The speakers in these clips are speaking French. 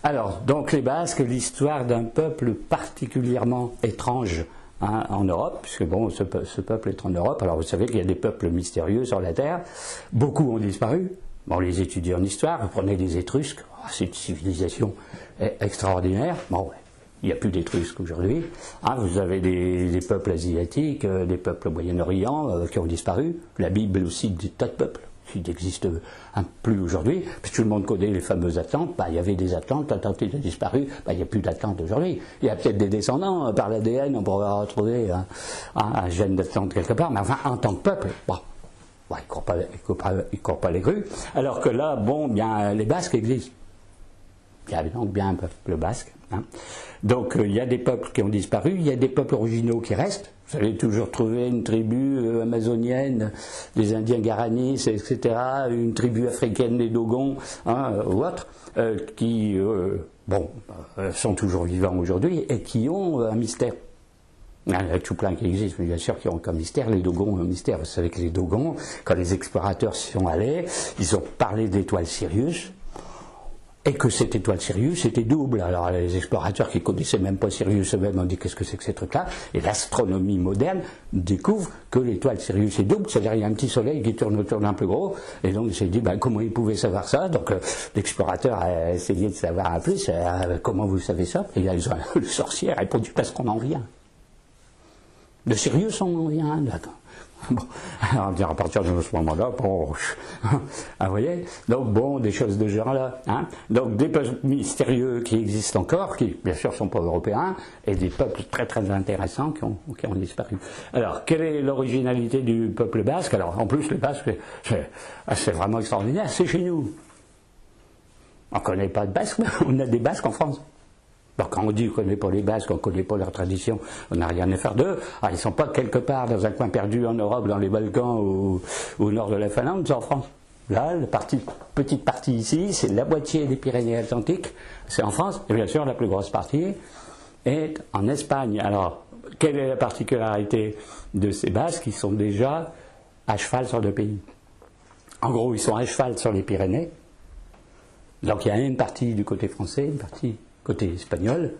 Alors, donc les Basques, l'histoire d'un peuple particulièrement étrange en Europe, puisque bon, ce peuple est en Europe. Alors vous savez qu'il y a des peuples mystérieux sur la Terre. Beaucoup ont disparu. Bon, on les étudie en histoire. Vous prenez les Étrusques, c'est une civilisation extraordinaire. Bon, ouais. Il n'y a plus d'Étrusques aujourd'hui. Vous avez des peuples asiatiques, des peuples au Moyen-Orient qui ont disparu. La Bible aussi des tas de peuples qui n'existent plus aujourd'hui. Puis tout le monde connaît les fameuses Atlantes. Il y avait des Atlantes, l'Atlante a disparu. Il n'y a plus d'Atlante aujourd'hui. Il y a peut-être des descendants par l'ADN, on pourrait retrouver un gène d'Atlante quelque part. Mais enfin, en tant que peuple, bon, ils ne courent pas les rues. Alors que là, bon, bien, les Basques existent. Il y a donc bien un peuple basque. Donc il y a des peuples qui ont disparu, il y a des peuples originaux qui restent. Vous allez toujours trouver une tribu amazonienne, des Indiens Guaranis, etc., une tribu africaine des Dogons, ou autres, qui sont toujours vivants aujourd'hui et qui ont un mystère. Il y en a tout plein qui existent, mais bien sûr qui ont comme mystère. Les Dogons ont un mystère. Vous savez que les Dogons, quand les explorateurs s'y sont allés, ils ont parlé d'étoile Sirius. Et que cette étoile Sirius était double. Alors les explorateurs qui ne connaissaient même pas Sirius eux-mêmes ont dit qu'est-ce que c'est que ces trucs-là. Et l'astronomie moderne découvre que l'étoile Sirius est double, c'est-à-dire il y a un petit soleil qui tourne autour d'un plus gros. Et donc il s'est dit comment ils pouvaient savoir ça. Donc l'explorateur a essayé de savoir un plus. Comment vous savez ça? Et là le sorcier a répondu parce qu'on en vient. De Sirius on en vient, d'accord. Bon, alors à partir de ce moment-là, bon, vous voyez, donc bon, des choses de ce genre-là, donc des peuples mystérieux qui existent encore, qui bien sûr ne sont pas européens, et des peuples très très intéressants qui ont disparu. Alors, quelle est l'originalité du peuple basque? Alors, en plus, les Basques, c'est vraiment extraordinaire, c'est chez nous. On ne connaît pas de Basques, mais on a des Basques en France. Donc quand on dit qu'on ne connaît pas les Basques, qu'on ne connaît pas leur tradition, on n'a rien à faire d'eux. Ils ne sont pas quelque part dans un coin perdu en Europe, dans les Balkans ou au nord de la Finlande, c'est en France. Là, la petite partie ici, c'est la moitié des Pyrénées-Atlantiques, c'est en France, et bien sûr la plus grosse partie est en Espagne. Alors, quelle est la particularité de ces Basques? Ils sont déjà à cheval sur le pays. En gros, ils sont à cheval sur les Pyrénées, donc il y a une partie du côté français, une partie côté espagnol,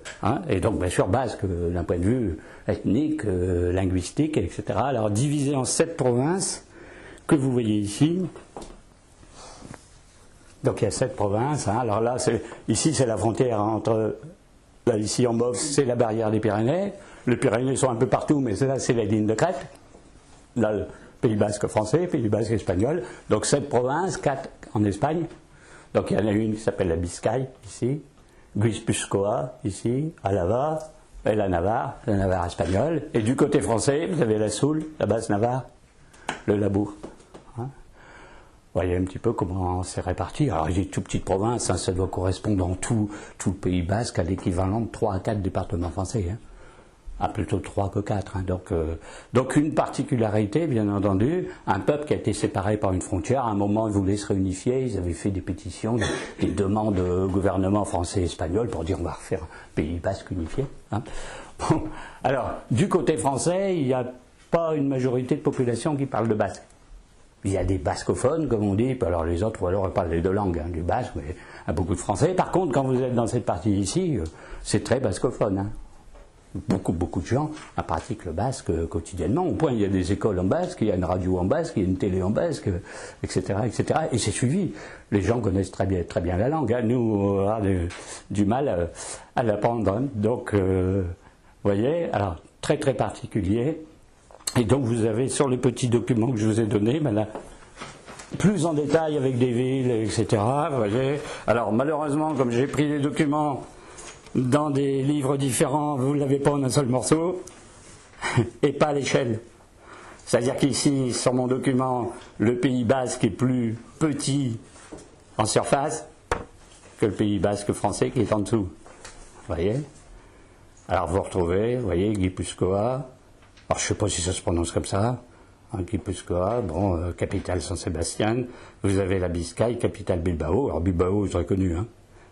et donc bien sûr basque d'un point de vue ethnique, linguistique, etc. Alors divisé en 7 provinces que vous voyez ici. Donc il y a 7 provinces. Alors là, ici c'est la frontière entre, là ici en mauve c'est la barrière des Pyrénées. Les Pyrénées sont un peu partout, mais là c'est la ligne de crête. Là, le Pays basque français, Pays basque espagnol. Donc 7 provinces, 4 en Espagne. Donc il y en a une qui s'appelle la Biscaye, ici. Guipuscoa, ici, Álava, et la Navarre espagnole. Et du côté français, vous avez la Soule, la Basse-Navarre, le Labour. Vous voyez un petit peu comment c'est réparti. Alors, il y a des tout petites provinces, ça doit correspondre dans tout le Pays basque à l'équivalent de 3 à 4 départements français. Plutôt 3 que 4. Donc une particularité, bien entendu, un peuple qui a été séparé par une frontière, à un moment ils voulaient se réunifier, ils avaient fait des pétitions, des demandes au gouvernement français et espagnol pour dire on va refaire un Pays basque unifié. Bon, alors, du côté français, il n'y a pas une majorité de population qui parle de basque. Il y a des bascophones, comme on dit, alors les autres, ou alors on parle les deux langues, du basque, mais il y a beaucoup de français. Par contre, quand vous êtes dans cette partie ici, c'est très bascophone. Beaucoup de gens pratiquent le basque quotidiennement. Au point, il y a des écoles en basque, il y a une radio en basque, il y a une télé en basque, etc., etc. Et c'est suivi. Les gens connaissent très bien la langue. Nous, on a du mal à l'apprendre. Donc, vous voyez, alors, très très particulier. Et donc, vous avez sur les petits documents que je vous ai donnés, là, plus en détail avec des villes, etc. Vous voyez. Alors, malheureusement, comme j'ai pris les documents dans des livres différents, vous ne l'avez pas en un seul morceau, et pas à l'échelle. C'est-à-dire qu'ici, sur mon document, le Pays basque est plus petit en surface que le Pays basque français qui est en dessous. Vous voyez? Alors vous retrouvez, vous voyez, Guipuscoa, alors je ne sais pas si ça se prononce comme ça, Guipuscoa, bon, capitale San Sébastien, vous avez la Biscaye, capitale Bilbao, alors Bilbao, c'est connu,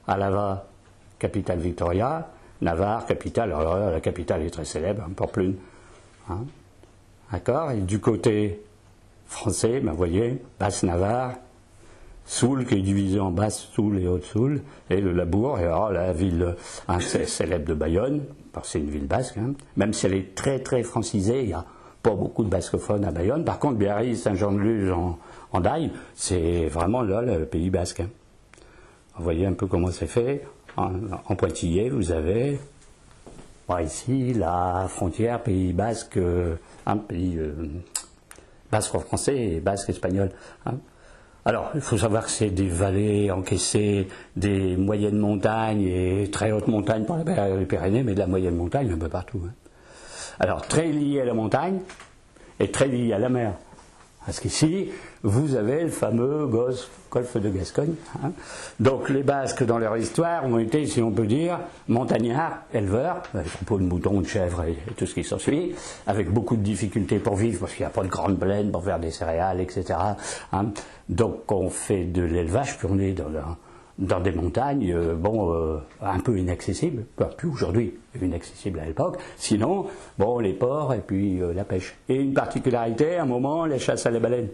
Álava, capitale Victoria, Navarre, capitale, alors là, la capitale est très célèbre, Pamplune. D'accord? Et du côté français, vous voyez, Basse-Navarre, Soule qui est divisé en Basse-Soule et Haute-Soule, et le Labourg, et alors la ville célèbre de Bayonne, parce que c'est une ville basque, hein, même si elle est très très francisée, il n'y a pas beaucoup de bascophones à Bayonne. Par contre, Biarritz, Saint-Jean-de-Luz, en Daille, c'est vraiment là le Pays basque. Hein. Vous voyez un peu comment c'est fait. En Pointillé, vous avez ici la frontière Pays basque, pays basque français et basque espagnol. Hein. Alors, il faut savoir que c'est des vallées encaissées, des moyennes montagnes et très hautes montagnes par les Pyrénées, mais de la moyenne montagne un peu partout. Hein. Alors, très lié à la montagne et très lié à la mer. Parce qu'ici, vous avez le fameux golfe de Gascogne. Hein. Donc, les Basques, dans leur histoire, ont été, si on peut dire, montagnards, éleveurs, avec troupeaux de moutons, de chèvres et tout ce qui s'ensuit, avec beaucoup de difficultés pour vivre, parce qu'il n'y a pas de grandes plaines pour faire des céréales, etc. Hein. Donc, on fait de l'élevage, puis on est dans des montagnes, un peu inaccessibles, plus aujourd'hui, inaccessibles à l'époque. Sinon, les ports et puis la pêche. Et une particularité, à un moment, la chasse à la baleine.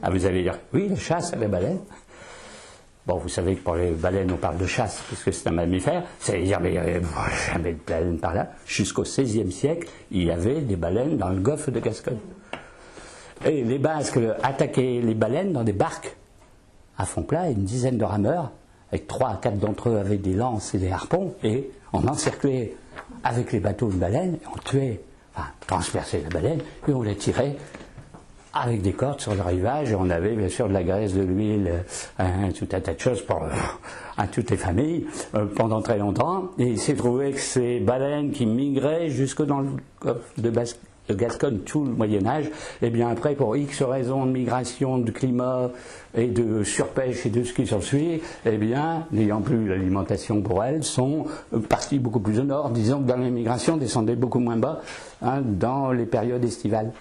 Ah, vous allez dire, oui, la chasse à la baleine. Bon, vous savez que pour les baleines, on parle de chasse, parce que c'est un mammifère. C'est-à-dire, mais il n'y avait jamais de baleines par là. Jusqu'au XVIe siècle, il y avait des baleines dans le golfe de Gascogne. Et les Basques attaquaient les baleines dans des barques à fond plat, une dizaine de rameurs, avec 3 à 4 d'entre eux avaient des lances et des harpons, et on encerclait avec les bateaux de baleine, on tuait, transperçait la baleine, et on la tirait avec des cordes sur le rivage, et on avait bien sûr de la graisse, de l'huile, tout un tas de choses pour toutes les familles, pendant très longtemps, et il s'est trouvé que ces baleines qui migraient jusque dans le golfe de Gascogne tout le Moyen-Âge, et bien après, pour X raisons de migration, de climat et de surpêche et de ce qui s'ensuit, eh bien, n'ayant plus l'alimentation pour elles, sont parties beaucoup plus au nord, disons que dans les migrations, descendaient beaucoup moins bas dans les périodes estivales.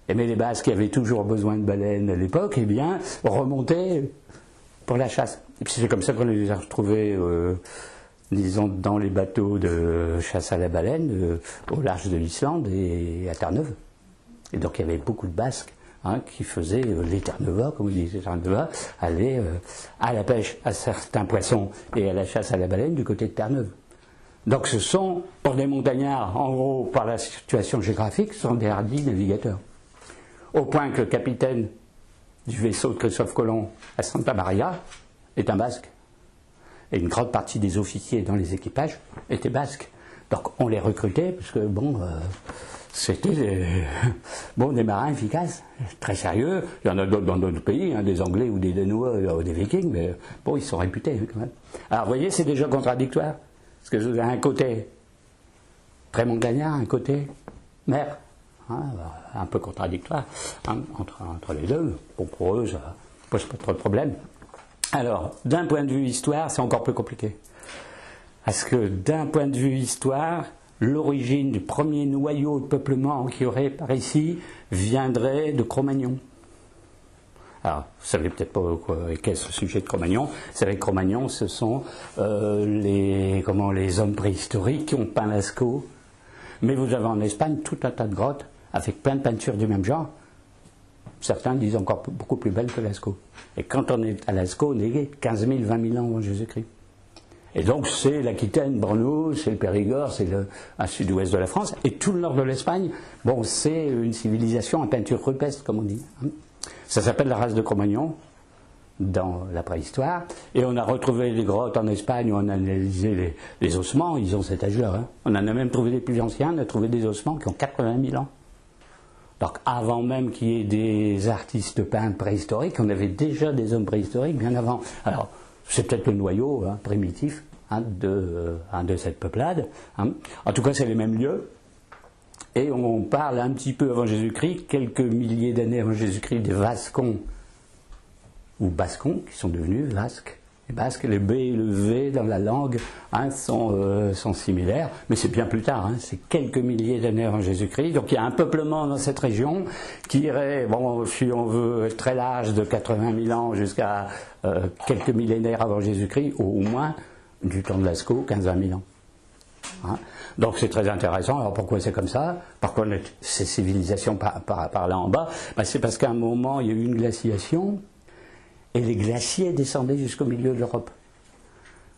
Mais les Basques qui avaient toujours besoin de baleines à l'époque, eh bien, remontaient pour la chasse. Et puis c'est comme ça qu'on les a retrouvés disons, dans les bateaux de chasse à la baleine, au large de l'Islande et à Terre-Neuve. Et donc il y avait beaucoup de Basques qui faisaient les Terre-Neuvas, comme on dit les Terre-Neuvas, aller à la pêche à certains poissons et à la chasse à la baleine du côté de Terre-Neuve. Donc ce sont, pour des montagnards, en gros, par la situation géographique, ce sont des hardis navigateurs. Au point que le capitaine du vaisseau de Christophe Colomb à Santa Maria est un Basque. Et une grande partie des officiers dans les équipages étaient basques. Donc on les recrutait parce que c'était des marins efficaces, très sérieux. Il y en a d'autres dans d'autres pays, des Anglais ou des Danois ou des Vikings, mais ils sont réputés quand même. Alors vous voyez, c'est déjà contradictoire. Parce que vous avez un côté très montagnard, un côté mer. Un peu contradictoire entre les deux. Bon, pour eux, ça ne pose pas trop de problème. Alors, d'un point de vue histoire, c'est encore plus compliqué. Parce que d'un point de vue histoire, l'origine du premier noyau de peuplement qu'il y aurait par ici viendrait de Cro-Magnon. Alors, vous ne savez peut-être pas qu'est-ce sujet de Cro-Magnon. Vous savez que Cro-Magnon, ce sont les hommes préhistoriques qui ont peint Lascaux. Mais vous avez en Espagne tout un tas de grottes avec plein de peintures du même genre. Certains disent encore beaucoup plus belles que Lascaux. Et quand on est à Lascaux, on est 15 000, 20 000 ans avant Jésus-Christ. Et donc c'est l'Aquitaine, Brno, c'est le Périgord, c'est le sud-ouest de la France. Et tout le nord de l'Espagne, c'est une civilisation en peinture rupestre, comme on dit. Ça s'appelle la race de Cro-Magnon, dans la préhistoire. Et on a retrouvé les grottes en Espagne où on a analysé les ossements, ils ont cet âge-là. On en a même trouvé des plus anciens, on a trouvé des ossements qui ont 80 000 ans. Donc avant même qu'il y ait des artistes peintres préhistoriques, on avait déjà des hommes préhistoriques bien avant. Alors c'est peut-être le noyau primitif de cette peuplade. En tout cas, c'est les mêmes lieux. Et on parle un petit peu avant Jésus-Christ, quelques milliers d'années avant Jésus-Christ, des Vascons ou Bascons, qui sont devenus Basques. Les Basques, les B et le V dans la langue sont similaires, mais c'est bien plus tard, c'est quelques milliers d'années avant Jésus-Christ. Donc il y a un peuplement dans cette région qui irait, si on veut, très large, de 80 000 ans jusqu'à quelques millénaires avant Jésus-Christ, au moins du temps de Lascaux, 15-20 000 ans. Donc c'est très intéressant. Alors pourquoi c'est comme ça? Pourquoi ces civilisations par là en bas? C'est parce qu'à un moment, il y a eu une glaciation. et les glaciers descendaient jusqu'au milieu de l'Europe.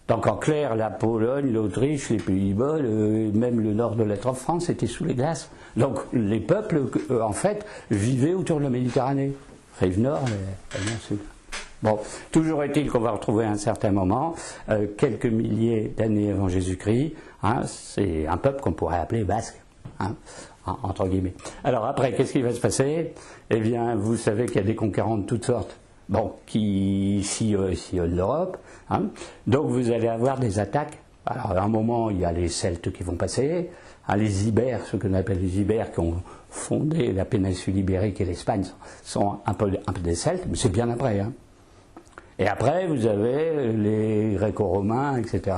Donc en clair, la Pologne, l'Autriche, les Pays-Bas, même le nord de la France était sous les glaces. Donc les peuples, en fait, vivaient autour de la Méditerranée. Rive nord et rive sud. Bon, toujours est-il qu'on va retrouver à un certain moment, quelques milliers d'années avant Jésus-Christ, hein, c'est un peuple qu'on pourrait appeler basque, hein, entre guillemets. Alors après, qu'est-ce qui va se passer? Eh bien, vous savez qu'il y a des conquérants de toutes sortes, bon, qui sillonnent l'Europe, hein. Donc vous allez avoir des attaques. Alors à un moment, il y a les Celtes qui vont passer, hein, les Ibères, ce qu'on appelle les Ibères, qui ont fondé la péninsule ibérique et l'Espagne, sont un peu des Celtes, mais c'est bien après, hein. Et après, vous avez les Gréco-Romains, etc.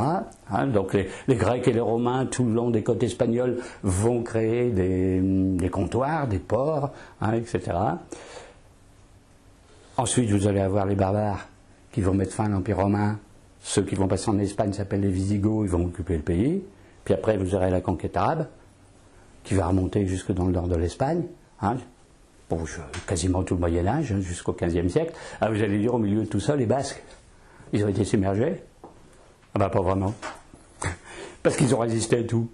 Hein, donc les Grecs et les Romains, tout le long des côtes espagnoles, vont créer des comptoirs, des ports, hein, etc. Ensuite, vous allez avoir les barbares qui vont mettre fin à l'Empire romain. Ceux qui vont passer en Espagne s'appellent les Visigoths, ils vont occuper le pays. Puis après, vous aurez la conquête arabe, qui va remonter jusque dans le nord de l'Espagne, hein, bon, quasiment tout le Moyen-Âge, hein, jusqu'au XVe siècle. Ah, vous allez dire, au milieu de tout ça, les Basques, ils ont été submergés? Ah ben, pas vraiment. Parce qu'ils ont résisté à tout.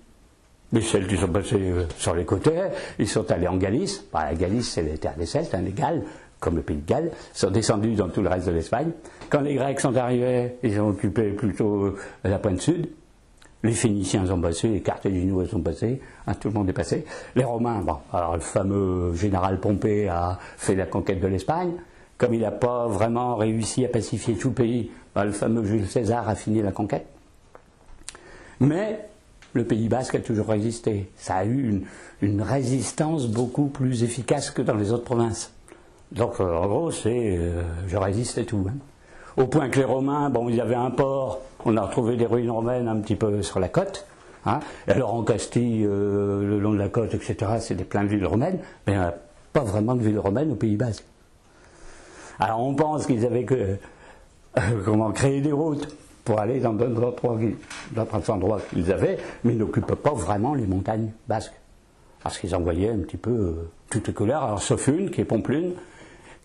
Les Celtes, ils sont passés sur les côtés, ils sont allés en Galice. Bah, la Galice, c'est les terres des Celtes, hein, les Galles, comme le pays de Galles, sont descendus dans tout le reste de l'Espagne. Quand les Grecs sont arrivés, ils ont occupé plutôt la pointe sud. Les Phéniciens ont passé, les Carthaginois sont passés, hein, tout le monde est passé. Les Romains, bon, alors le fameux général Pompée a fait la conquête de l'Espagne. Comme il n'a pas vraiment réussi à pacifier tout le pays, ben, le fameux Jules César a fini la conquête. Mais le Pays basque a toujours résisté. Ça a eu une résistance beaucoup plus efficace que dans les autres provinces. Donc en gros, c'est je résiste et tout. Hein. Au point que les Romains, bon, il y avait un port, on a retrouvé des ruines romaines un petit peu sur la côte. Hein. Et alors en Castille, le long de la côte, etc., c'est plein de villes romaines, mais il n'y a pas vraiment de villes romaines au Pays basque. Alors on pense qu'ils avaient créé des routes pour aller dans d'autres endroits qu'ils avaient, mais ils n'occupaient pas vraiment les montagnes basques. Parce qu'ils envoyaient un petit peu toutes les couleurs, alors sauf une qui est Pomplune,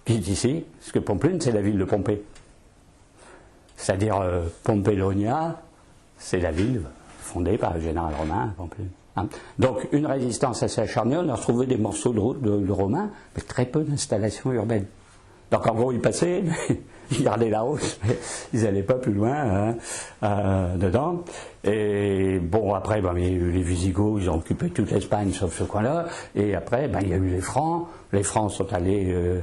qui est ici, parce que Pomplune c'est la ville de Pompée. C'est-à-dire Pompelonia, c'est la ville fondée par le général romain, Pomplune. Hein. Donc une résistance assez acharnée, on a retrouvé des morceaux de route de romains, mais très peu d'installations urbaines. Donc en gros ils passaient, ils gardaient la route, mais ils n'allaient pas plus loin dedans. Et bon après ben, il y a eu les Visigoths, ils ont occupé toute l'Espagne sauf ce coin-là. Et après ben, il y a eu les Francs. Les Francs sont allés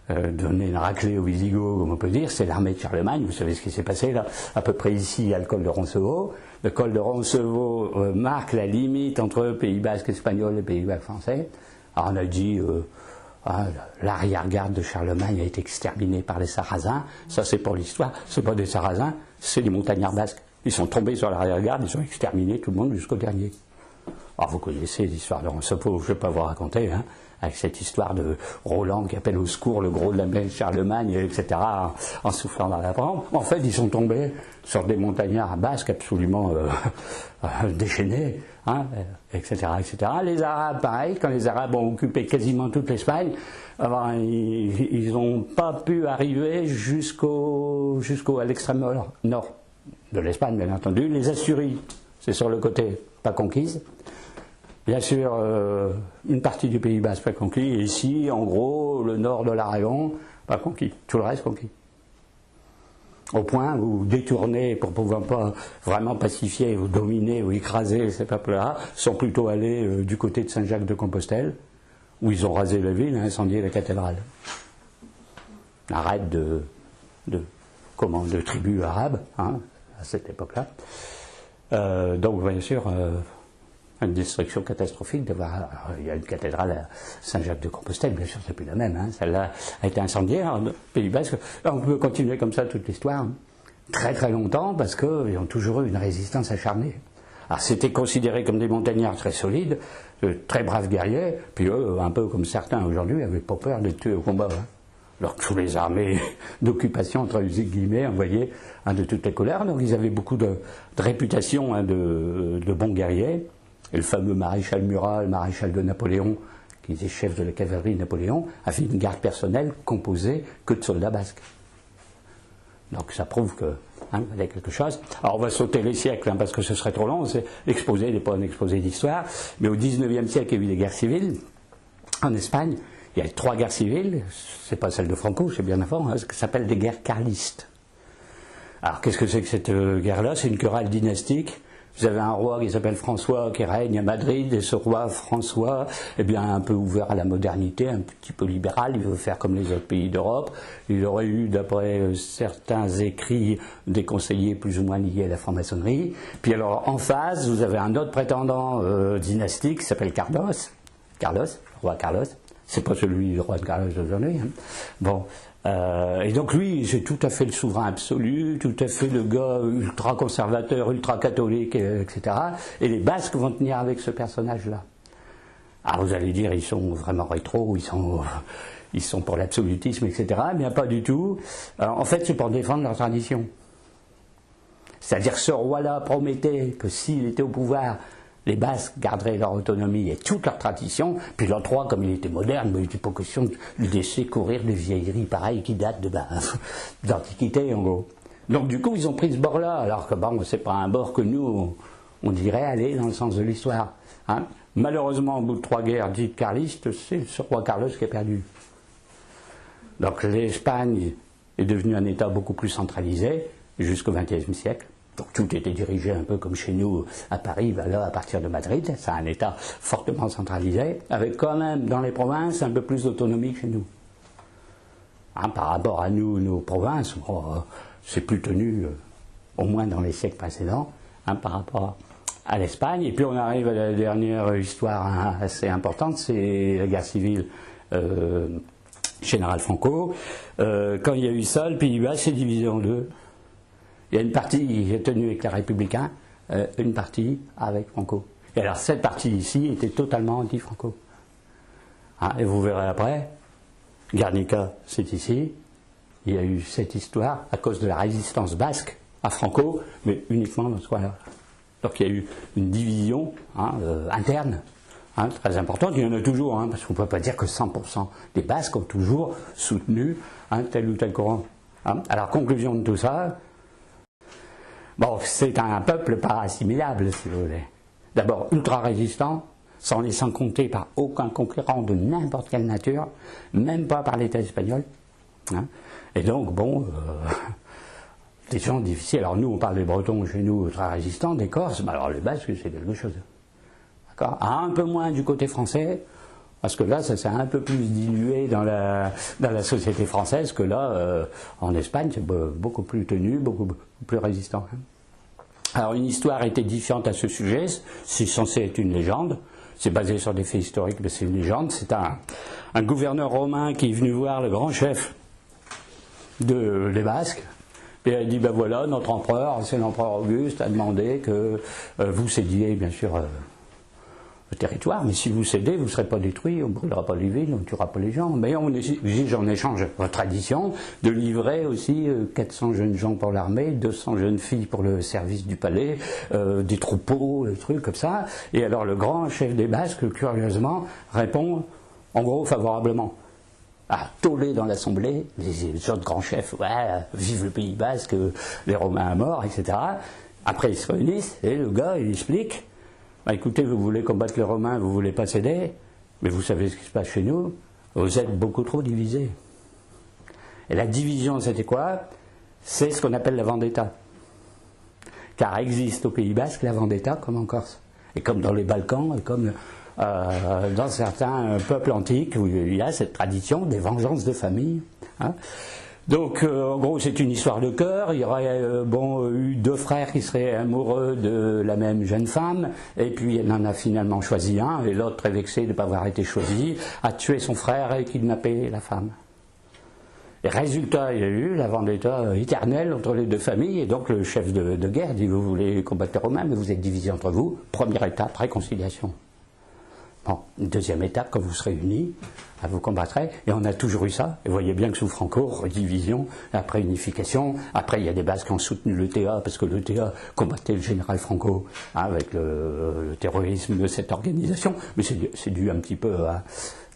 donner une raclée aux Visigoths, comme on peut dire. C'est l'armée de Charlemagne. Vous savez ce qui s'est passé là. À peu près ici il y a le col de Roncevaux. Le col de Roncevaux marque la limite entre Pays basque espagnol et Pays basque français. Alors on a dit l'arrière-garde de Charlemagne a été exterminée par les Sarrasins. Ça, c'est pour l'histoire. C'est pas des Sarrasins, c'est des montagnards basques. Ils sont tombés sur l'arrière-garde, ils ont exterminé tout le monde jusqu'au dernier. Alors, vous connaissez l'histoire de Roncevaux, je ne vais pas vous raconter, hein, avec cette histoire de Roland qui appelle au secours le gros de la de Charlemagne, etc., en soufflant dans la rampe. En fait, ils sont tombés sur des montagnards basques absolument déchaînés, hein, etc., etc. Les Arabes, pareil, quand les Arabes ont occupé quasiment toute l'Espagne, ils n'ont pas pu arriver à l'extrême nord de l'Espagne, bien entendu. Les Asturies, c'est sur le côté pas conquise. Bien sûr, une partie du Pays basque pas conquis, et ici, en gros, le nord de l'Aragon, pas conquis. Tout le reste conquis. Au point où détournés pour pouvoir pas vraiment pacifier ou dominer ou écraser ces peuples-là, sont plutôt allés du côté de Saint-Jacques-de-Compostelle, où ils ont rasé la ville et incendié la cathédrale. Un raid de tribus arabes, hein, à cette époque-là. Donc, bien sûr, une destruction catastrophique. Il y a une cathédrale à Saint-Jacques-de-Compostelle, bien sûr, c'est plus la même. Hein, celle-là a été incendiée en Pays basque. On peut continuer comme ça toute l'histoire, hein, très très longtemps, parce qu'ils ont toujours eu une résistance acharnée. Alors, c'était considéré comme des montagnards très solides, très braves guerriers, puis eux, un peu comme certains aujourd'hui, n'avaient pas peur d'être tués au combat. Hein. Alors que tous les armées d'occupation, entre guillemets, envoyaient de toutes les couleurs, donc ils avaient beaucoup de réputation hein, de bons guerriers. Et le fameux maréchal Murat, le maréchal de Napoléon, qui était chef de la cavalerie de Napoléon, a fait une garde personnelle composée que de soldats basques. Donc ça prouve que il y a quelque chose. Alors on va sauter les siècles, parce que ce serait trop long, c'est l'exposé n'est pas un exposé d'histoire, mais au XIXe siècle, il y a eu des guerres civiles. En Espagne, il y a 3 guerres civiles, c'est pas celle de Franco, c'est bien avant, ce qui s'appelle des guerres carlistes. Alors qu'est-ce que c'est que cette guerre-là? C'est une querelle dynastique. Vous avez un roi qui s'appelle François qui règne à Madrid, et ce roi François, eh bien, un peu ouvert à la modernité, un petit peu libéral, il veut faire comme les autres pays d'Europe. Il aurait eu, d'après certains écrits, des conseillers plus ou moins liés à la franc-maçonnerie. Puis alors, en face, vous avez un autre prétendant dynastique qui s'appelle Carlos, le roi Carlos. C'est pas celui du roi de Carlos d'aujourd'hui. Bon. Et donc lui, c'est tout à fait le souverain absolu, tout à fait le gars ultra-conservateur, ultra-catholique, etc. Et les Basques vont tenir avec ce personnage-là. Alors vous allez dire, ils sont vraiment rétro, ils sont pour l'absolutisme, etc. Bien pas du tout. Alors, en fait, c'est pour défendre leur tradition. C'est-à-dire que ce roi-là promettait que s'il était au pouvoir, les Basques garderaient leur autonomie et toute leur tradition, puis l'autre roi, comme il était moderne, il n'était pas question de lui laisser courir des vieilleries pareilles qui datent de l'Antiquité, en gros. Donc du coup, ils ont pris ce bord-là, alors que bon, c'est pas un bord que nous, on dirait aller dans le sens de l'histoire. Malheureusement, au bout de 3 guerres dites carlistes, c'est ce roi Carlos qui a perdu. Donc l'Espagne est devenue un État beaucoup plus centralisé jusqu'au XXe siècle. Donc tout était dirigé un peu comme chez nous à Paris, là à partir de Madrid. C'est un État fortement centralisé, avec quand même dans les provinces un peu plus d'autonomie que chez nous. Par rapport à nous, nos provinces, c'est plus tenu, au moins dans les siècles précédents, par rapport à l'Espagne. Et puis on arrive à la dernière histoire assez importante, c'est la guerre civile générale Franco. Quand il y a eu ça, le Pays Basque s'est divisé en 2. Il y a une partie qui est tenue avec les Républicains, une partie avec Franco. Et alors cette partie ici était totalement anti-Franco. Et vous verrez après, Guernica c'est ici, il y a eu cette histoire à cause de la résistance basque à Franco, mais uniquement dans ce coin-là. Donc il y a eu une division interne, très importante. Il y en a toujours, parce qu'on ne peut pas dire que 100% des Basques ont toujours soutenu tel ou tel courant. Alors conclusion de tout ça, bon, c'est un peuple pas assimilable, si vous voulez. D'abord, ultra résistant, sans laissant compter par aucun conquérant de n'importe quelle nature, même pas par l'État espagnol. Et donc, bon, des gens difficiles. Alors nous, on parle des Bretons chez nous, ultra résistants, des Corses, mais alors les Basques, c'est quelque chose. D'accord ? Un peu moins du côté français, parce que là, ça s'est un peu plus dilué dans la société française que là, en Espagne, c'est beaucoup plus tenu, beaucoup plus résistant. Alors, une histoire est édifiante à ce sujet, c'est censé être une légende, c'est basé sur des faits historiques, mais c'est une légende. C'est un gouverneur romain qui est venu voir le grand chef des Basques, et il a dit, ben voilà, notre empereur, c'est l'empereur Auguste, a demandé que vous cédiez, bien sûr, le territoire, mais si vous cédez, vous ne serez pas détruits, on ne brûlera pas les villes, on ne tuera pas les gens. Mais on exige en échange votre tradition de livrer aussi 400 jeunes gens pour l'armée, 200 jeunes filles pour le service du palais, des troupeaux, des trucs comme ça. Et alors le grand chef des Basques, curieusement, répond en gros favorablement. Tollé dans l'assemblée, les autres grands chefs, ouais, vive le Pays Basque, les Romains à mort, etc. Après ils se réunissent et le gars il explique. Écoutez, vous voulez combattre les Romains, vous ne voulez pas céder, mais vous savez ce qui se passe chez nous, vous êtes beaucoup trop divisés. Et la division, c'était quoi? C'est ce qu'on appelle la vendetta. Car existe au Pays Basque la vendetta comme en Corse. Et comme dans les Balkans, et comme dans certains peuples antiques, où il y a cette tradition des vengeances de famille. Donc, en gros, c'est une histoire de cœur. Il y aurait eu 2 frères qui seraient amoureux de la même jeune femme, et puis il en a finalement choisi un, et l'autre, très vexé de ne pas avoir été choisi, a tué son frère et kidnappé la femme. Et résultat, il y a eu la vendetta éternelle entre les 2 familles, et donc le chef de guerre dit, vous voulez combattre les Romains, mais vous êtes divisés entre vous. Première étape, réconciliation. Bon, une deuxième étape, quand vous serez unis, vous combattrez, et on a toujours eu ça, et vous voyez bien que sous Franco, redivision, après unification, après il y a des Basques qui ont soutenu l'ETA, parce que l'ETA combattait le général Franco, avec le terrorisme de cette organisation, mais c'est dû un petit peu à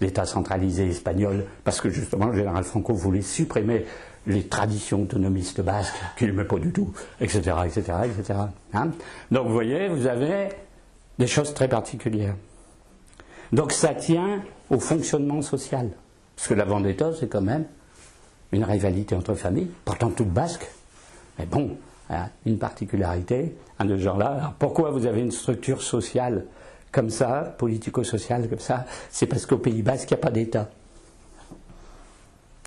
l'État centralisé espagnol, parce que justement le général Franco voulait supprimer les traditions autonomistes basques, qui n'aimaient pas du tout, etc., etc., etc. Hein. Donc vous voyez, vous avez des choses très particulières. Donc ça tient au fonctionnement social. Parce que la vendetta, c'est quand même une rivalité entre familles, pourtant toute basque. Mais bon, une particularité de ce genre-là. Alors pourquoi vous avez une structure sociale comme ça, politico-sociale comme ça? C'est parce qu'au Pays Basque, il n'y a pas d'État.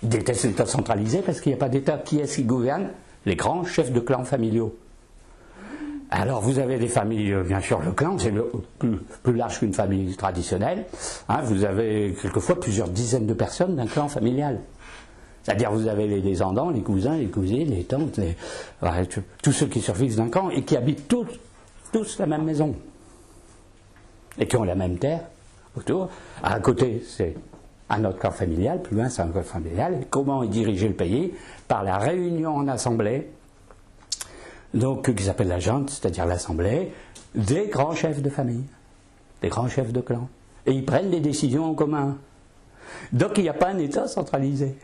L'État, c'est l'État centralisé parce qu'il n'y a pas d'État. Qui est-ce qui gouverne? Les grands chefs de clans familiaux. Alors vous avez des familles, bien sûr, le clan, c'est plus large qu'une famille traditionnelle. Hein, vous avez quelquefois plusieurs dizaines de personnes d'un clan familial. C'est-à-dire vous avez les descendants, les cousins, les cousines, les tantes, tous ceux qui survivent d'un clan et qui habitent tous la même maison. Et qui ont la même terre autour. À côté, c'est un autre clan familial, plus loin, c'est un clan familial. Et comment est dirigé le pays? Par la réunion en assemblée, donc qui s'appelle la junte, c'est-à-dire l'assemblée, des grands chefs de famille, des grands chefs de clan. Et ils prennent des décisions en commun. Donc il n'y a pas un État centralisé.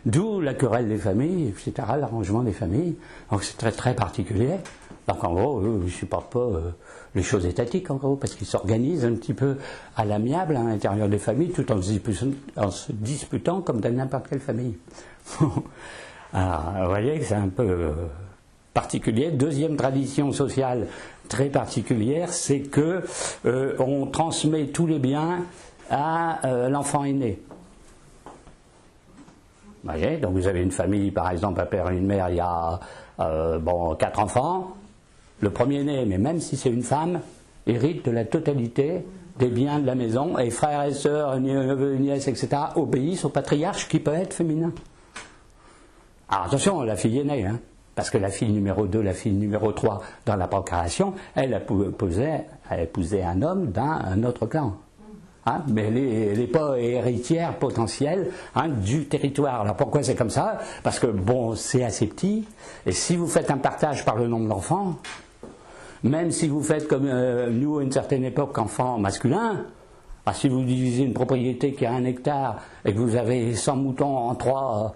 D'où la querelle des familles, etc., l'arrangement des familles. Donc c'est très très particulier. Donc en gros, eux, ils ne supportent pas les choses étatiques, en gros, parce qu'ils s'organisent un petit peu à l'amiable à l'intérieur des familles, tout en se disputant comme dans n'importe quelle famille. Alors, vous voyez que c'est un peu particulier. Deuxième tradition sociale très particulière, c'est que on transmet tous les biens à l'enfant aîné. Vous voyez, donc vous avez une famille, par exemple, un père et une mère, il y a 4 enfants. Le premier-né, mais même si c'est une femme, hérite de la totalité des biens de la maison, et frères et sœurs, neveux, nièces, etc., obéissent au patriarche qui peut être féminin. Alors attention, la fille aînée, hein, parce que la fille numéro 2, la fille numéro 3 dans la procréation, elle épousait un homme d'un autre clan. Hein, mais elle n'est pas héritière potentielle, hein, du territoire. Alors pourquoi c'est comme ça? Parce que bon, c'est assez petit, et si vous faites un partage par le nombre d'enfants, même si vous faites comme nous à une certaine époque, enfants masculins, si vous divisez une propriété qui a 1 hectare et que vous avez 100 moutons en 3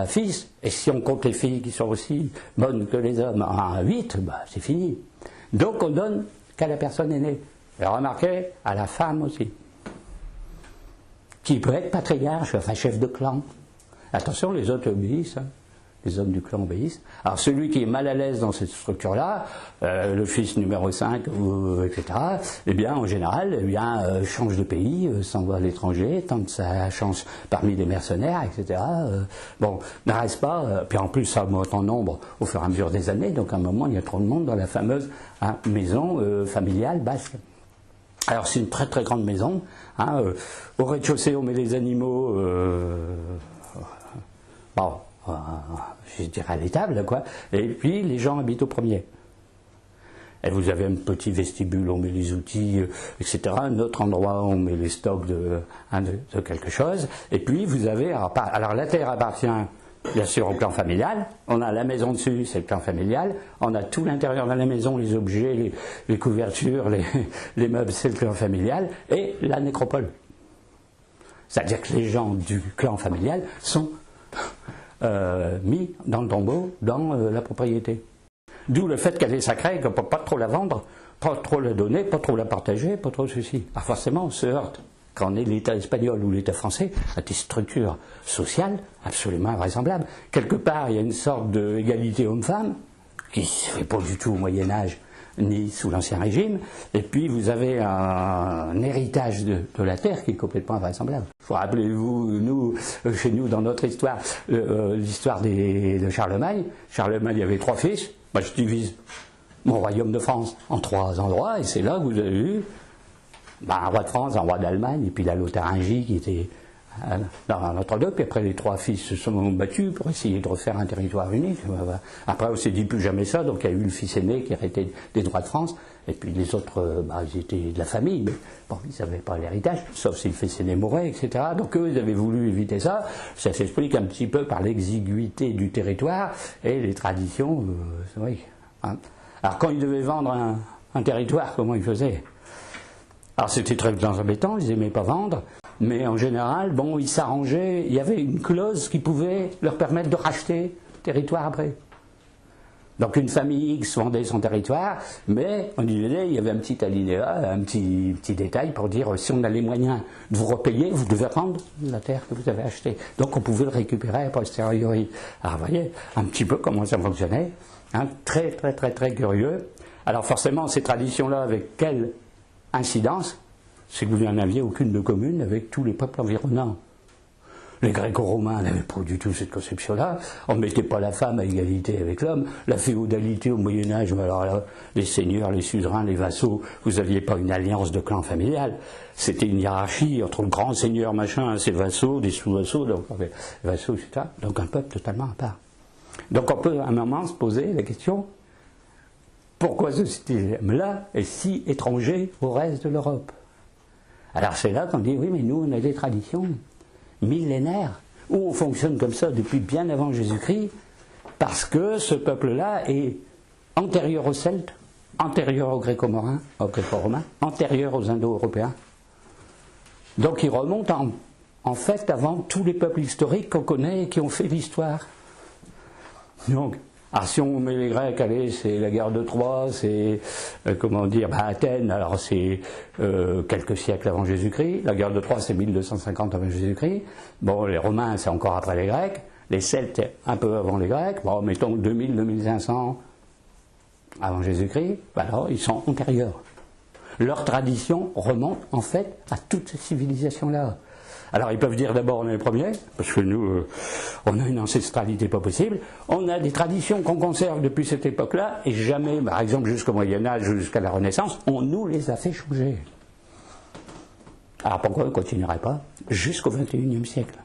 fils, et si on compte les filles qui sont aussi bonnes que les hommes à 8, c'est fini. Donc on donne qu'à la personne aînée. Et remarquez, à la femme aussi, qui peut être patriarche, enfin chef de clan. Attention, les autres obéissent, hein. Les hommes du clan obéissent. Alors celui qui est mal à l'aise dans cette structure-là, le fils numéro 5, etc., eh bien en général, change de pays, s'en va à l'étranger, tente sa chance parmi les mercenaires, etc. Ne reste pas, puis en plus ça monte en nombre au fur et à mesure des années, donc à un moment il y a trop de monde dans la fameuse maison familiale basque. Alors c'est une très très grande maison, hein, au rez-de-chaussée on met les animaux, je dirais à l'étable, quoi, et puis les gens habitent au premier. Et vous avez un petit vestibule, on met les outils, etc. Un autre endroit, on met les stocks de quelque chose. Et puis vous avez, alors la terre appartient bien sûr au clan familial, on a la maison dessus, c'est le clan familial, on a tout l'intérieur de la maison, les objets, les couvertures, les meubles, c'est le clan familial, et la nécropole. C'est-à-dire que les gens du clan familial sont mis dans le tombeau, dans la propriété. D'où le fait qu'elle est sacrée, qu'on ne peut pas trop la vendre, pas trop la donner, pas trop la partager, pas trop ceci. Alors forcément, on se heurte, quand on est l'État espagnol ou l'État français, à des structures sociales absolument invraisemblables. Quelque part, il y a une sorte d'égalité homme-femme, qui ne se fait pas du tout au Moyen-Âge, ni sous l'Ancien Régime, et puis vous avez un héritage de la terre qui est complètement invraisemblable. Rappelez-vous, chez nous, dans notre histoire, l'histoire de Charlemagne. Charlemagne, il y avait 3 fils. Je divise mon royaume de France en 3 endroits, et c'est là que vous avez eu un roi de France, un roi d'Allemagne, et puis la Lotharingie qui était dans l'entre-deux, puis après les 3 fils se sont battus pour essayer de refaire un territoire unique. Après on s'est dit plus jamais ça, donc il y a eu le fils aîné qui héritait des droits de France, et puis les autres, ils étaient de la famille, mais bon, ils n'avaient pas l'héritage, sauf si le fils aîné mourait, etc. Donc eux, ils avaient voulu éviter ça. Ça s'explique un petit peu par l'exiguïté du territoire et les traditions, c'est vrai. Hein. Alors quand ils devaient vendre un territoire, comment ils faisaient? Alors c'était très embêtant, ils n'aimaient pas vendre. Mais en général, bon, ils s'arrangeaient, il y avait une clause qui pouvait leur permettre de racheter le territoire après. Donc une famille X vendait son territoire, mais en disait, il y avait un petit alinéa, un petit détail pour dire si on a les moyens de vous repayer, vous devez rendre la terre que vous avez achetée. Donc on pouvait le récupérer a posteriori. Alors vous voyez un petit peu comment ça fonctionnait, hein, très très très très curieux. Alors forcément ces traditions-là, avec quelle incidence? C'est que vous n'en aviez aucune de commune avec tous les peuples environnants. Les Gréco-Romains n'avaient pas du tout cette conception-là. On ne mettait pas la femme à égalité avec l'homme. La féodalité au Moyen-Âge, alors là, les seigneurs, les suzerains, les vassaux, vous n'aviez pas une alliance de clan familial. C'était une hiérarchie entre le grand seigneur, machin, ses vassaux, des sous-vassaux, donc vassaux, etc. Donc un peuple totalement à part. Donc on peut à un moment se poser la question, pourquoi ce système-là est si étranger au reste de l'Europe? Alors c'est là qu'on dit, oui, mais nous, on a des traditions millénaires, où on fonctionne comme ça depuis bien avant Jésus-Christ, parce que ce peuple-là est antérieur aux Celtes, antérieur aux Gréco-Romains, antérieur aux Indo-Européens. Donc il remonte en fait avant tous les peuples historiques qu'on connaît et qui ont fait l'histoire. Donc, alors si on met les Grecs, allez, c'est la guerre de Troie, c'est, Athènes, alors c'est quelques siècles avant Jésus-Christ. La guerre de Troie, c'est 1250 avant Jésus-Christ. Bon, les Romains, c'est encore après les Grecs. Les Celtes, un peu avant les Grecs. Bon, mettons 2000, 2500 avant Jésus-Christ. Alors, ils sont antérieurs. Leur tradition remonte, en fait, à toutes ces civilisations-là. Alors ils peuvent dire d'abord on est les premiers, parce que nous, on a une ancestralité pas possible. On a des traditions qu'on conserve depuis cette époque-là, et jamais, par exemple jusqu'au Moyen-Âge, jusqu'à la Renaissance, on nous les a fait changer. Alors pourquoi on ne continuerait pas jusqu'au XXIe siècle?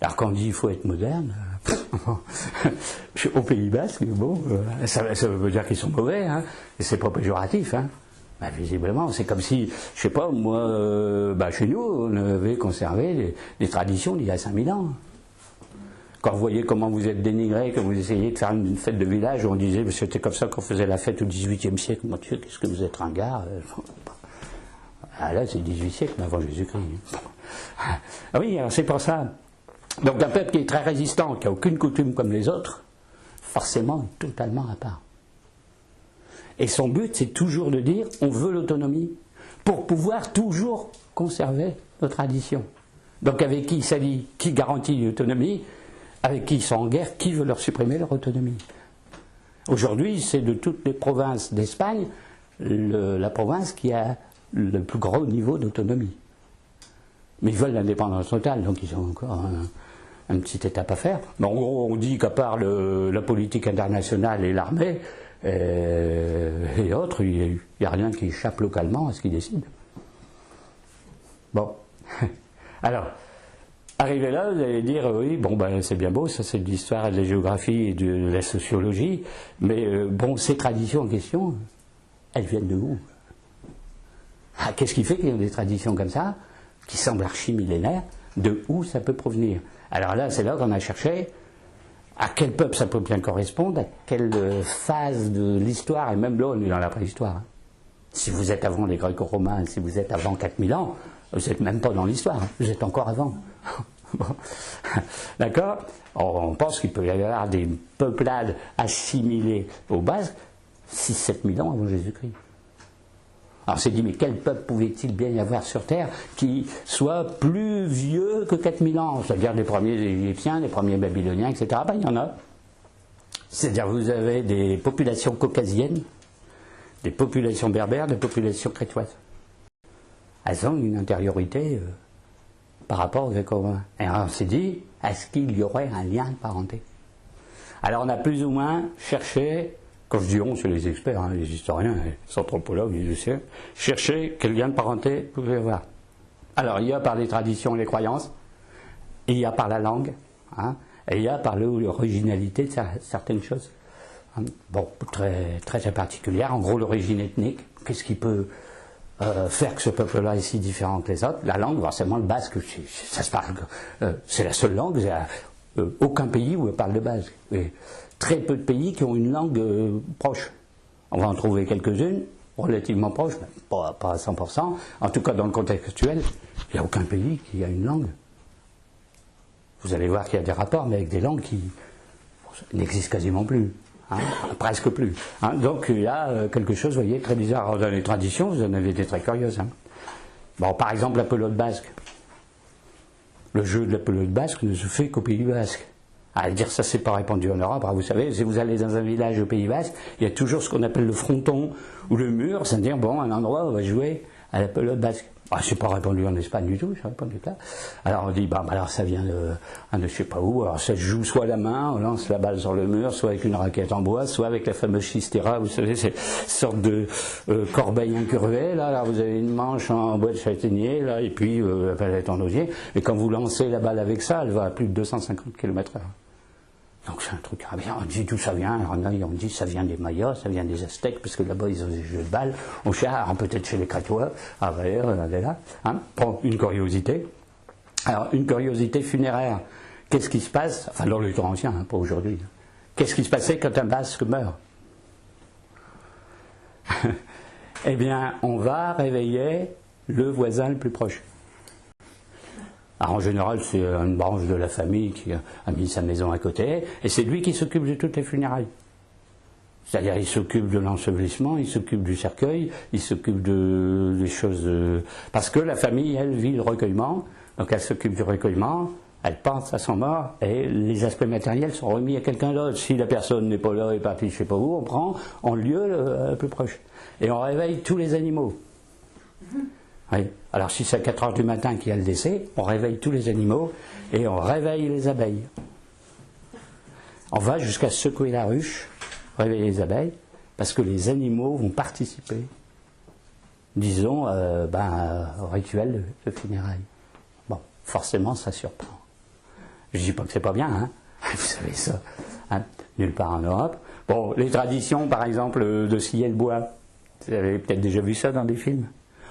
Alors quand on dit qu'il faut être moderne, au Pays Basque, bon, ça veut dire qu'ils sont mauvais, hein, et c'est pas péjoratif, hein. Ben, visiblement, c'est comme si, je sais pas, moi, chez nous, on avait conservé des traditions d'il y a 5000 ans. Quand vous voyez comment vous êtes dénigré, que vous essayez de faire une fête de village, où on disait, c'était comme ça qu'on faisait la fête au XVIIIe siècle, mon Dieu, qu'est-ce que vous êtes ringard. Ah là, c'est le XVIIIe siècle, mais avant Jésus-Christ. Ah oui, alors c'est pour ça. Donc un peuple qui est très résistant, qui n'a aucune coutume comme les autres, forcément totalement à part. Et son but, c'est toujours de dire, on veut l'autonomie, pour pouvoir toujours conserver nos traditions. Donc avec qui il s'allie, qui garantit l'autonomie, avec qui ils sont en guerre, qui veut leur supprimer leur autonomie. Aujourd'hui, c'est de toutes les provinces d'Espagne, la province qui a le plus gros niveau d'autonomie. Mais ils veulent l'indépendance totale, donc ils ont encore une petite étape à faire. Mais en gros, on dit qu'à part la politique internationale et l'armée, et autres, il n'y a rien qui échappe localement à ce qu'ils décident. Bon. Alors, arrivé là, vous allez dire, oui, bon, c'est bien beau, ça c'est de l'histoire, de la géographie et de la sociologie, mais ces traditions en question, elles viennent de où? Qu'est-ce qui fait qu'il y a des traditions comme ça, qui semblent archi-millénaires, de où ça peut provenir? Alors là, c'est là qu'on a cherché à quel peuple ça peut bien correspondre, à quelle phase de l'histoire, et même là on est dans la préhistoire. Si vous êtes avant les Gréco-Romains, si vous êtes avant 4000 ans, vous n'êtes même pas dans l'histoire, vous êtes encore avant. Bon. D'accord? On pense qu'il peut y avoir des peuplades assimilées aux Basques 6-7 000 ans avant Jésus-Christ. Alors on s'est dit, mais quel peuple pouvait-il bien y avoir sur Terre qui soit plus vieux que 4000 ans? C'est-à-dire les premiers Égyptiens, les premiers Babyloniens, etc. Il y en a. C'est-à-dire vous avez des populations caucasiennes, des populations berbères, des populations crétoises. Elles ont une intériorité par rapport aux Gréco-Romains. Et alors on s'est dit, est-ce qu'il y aurait un lien de parenté? Alors on a plus ou moins cherché. Quand je dis on, c'est les experts, hein, les historiens, les anthropologues, les lycéens, chercher quel lien de parenté vous pouvez avoir. Alors, il y a par les traditions et les croyances, il y a par la langue, hein, et il y a par l'originalité de certaines choses. Bon, très, très, très particulière. En gros, l'origine ethnique, qu'est-ce qui peut faire que ce peuple-là est si différent que les autres? La langue, forcément, le basque, ça se parle. C'est la seule langue, il n'y a aucun pays où on parle le basque. Et très peu de pays qui ont une langue proche. On va en trouver quelques-unes, relativement proches, mais pas à 100%. En tout cas, dans le contexte actuel, il n'y a aucun pays qui a une langue. Vous allez voir qu'il y a des rapports, mais avec des langues qui n'existent quasiment plus. Hein, presque plus. Hein. Donc il y a quelque chose, vous voyez, très bizarre. Alors, dans les traditions, vous en avez des très curieuses. Hein. Bon, par exemple, la pelote basque. Le jeu de la pelote basque ne se fait qu'au Pays Basque. À dire ça, c'est pas répandu en Europe. Alors, vous savez, si vous allez dans un village au Pays Basque, il y a toujours ce qu'on appelle le fronton ou le mur, c'est-à-dire, bon, un endroit où on va jouer à la pelote basque. Ah, c'est pas répandu en Espagne du tout, c'est répandu là. Alors on dit, alors ça vient de je sais pas où, alors ça se joue soit à la main, on lance la balle sur le mur, soit avec une raquette en bois, soit avec la fameuse chistera, vous savez, c'est une sorte de corbeille incurvée, là, alors vous avez une manche en bois de châtaignier, là, et puis la palette en osier, et quand vous lancez la balle avec ça, elle va à plus de 250 km/h. Donc c'est un truc, on dit d'où ça vient, alors on dit ça vient des Mayas, ça vient des Aztèques, parce que là-bas ils ont des jeux de balles, au char, peut-être chez les Crétois, on est là, hein. Bon, une curiosité. Alors une curiosité funéraire, qu'est-ce qui se passe, enfin dans le temps ancien, hein, pas aujourd'hui, qu'est-ce qui se passait quand un basque meurt? Eh bien, on va réveiller le voisin le plus proche. Alors en général, c'est une branche de la famille qui a mis sa maison à côté, et c'est lui qui s'occupe de toutes les funérailles. C'est-à-dire, il s'occupe de l'ensevelissement, il s'occupe du cercueil, il s'occupe des choses... Parce que la famille, elle, vit le recueillement, donc elle s'occupe du recueillement, elle pense à son mort, et les aspects matériels sont remis à quelqu'un d'autre. Si la personne n'est pas là, est partie je ne sais pas où, on prend en lieu le plus proche. Et on réveille tous les animaux. Oui. Alors si c'est à 4 heures du matin qu'il y a le décès, on réveille tous les animaux et on réveille les abeilles. On va jusqu'à secouer la ruche, réveiller les abeilles, parce que les animaux vont participer, disons, au rituel de funérailles. Bon, forcément ça surprend. Je ne dis pas que c'est pas bien, hein. Vous savez ça, hein, nulle part en Europe. Bon, les traditions, par exemple, de scier le bois, vous avez peut-être déjà vu ça dans des films.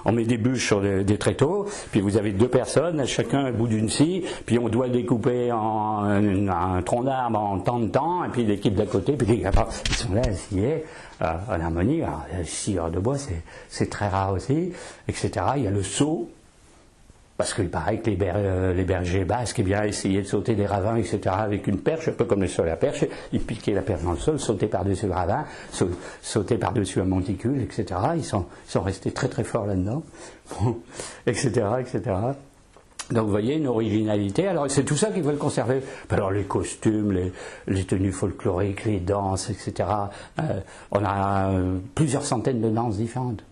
On met des bûches sur des tréteaux, puis vous avez 2 personnes, chacun au bout d'une scie, puis on doit découper un tronc d'arbre en tant de temps, et puis l'équipe d'à côté, puis ils sont là à scier en harmonie. Alors, les scieurs de bois, c'est très rare aussi, etc. Il y a le saut, parce qu'il paraît que les bergers basques, eh bien, essayaient de sauter des ravins, etc., avec une perche, un peu comme le sol à perche, ils piquaient la perche dans le sol, sautaient par-dessus le ravin, sautaient par-dessus un monticule, etc. Ils sont restés très très forts là-dedans, etc., etc. Donc vous voyez, une originalité. Alors c'est tout ça qu'ils veulent conserver. Alors les costumes, les tenues folkloriques, les danses, etc. On a plusieurs centaines de danses différentes.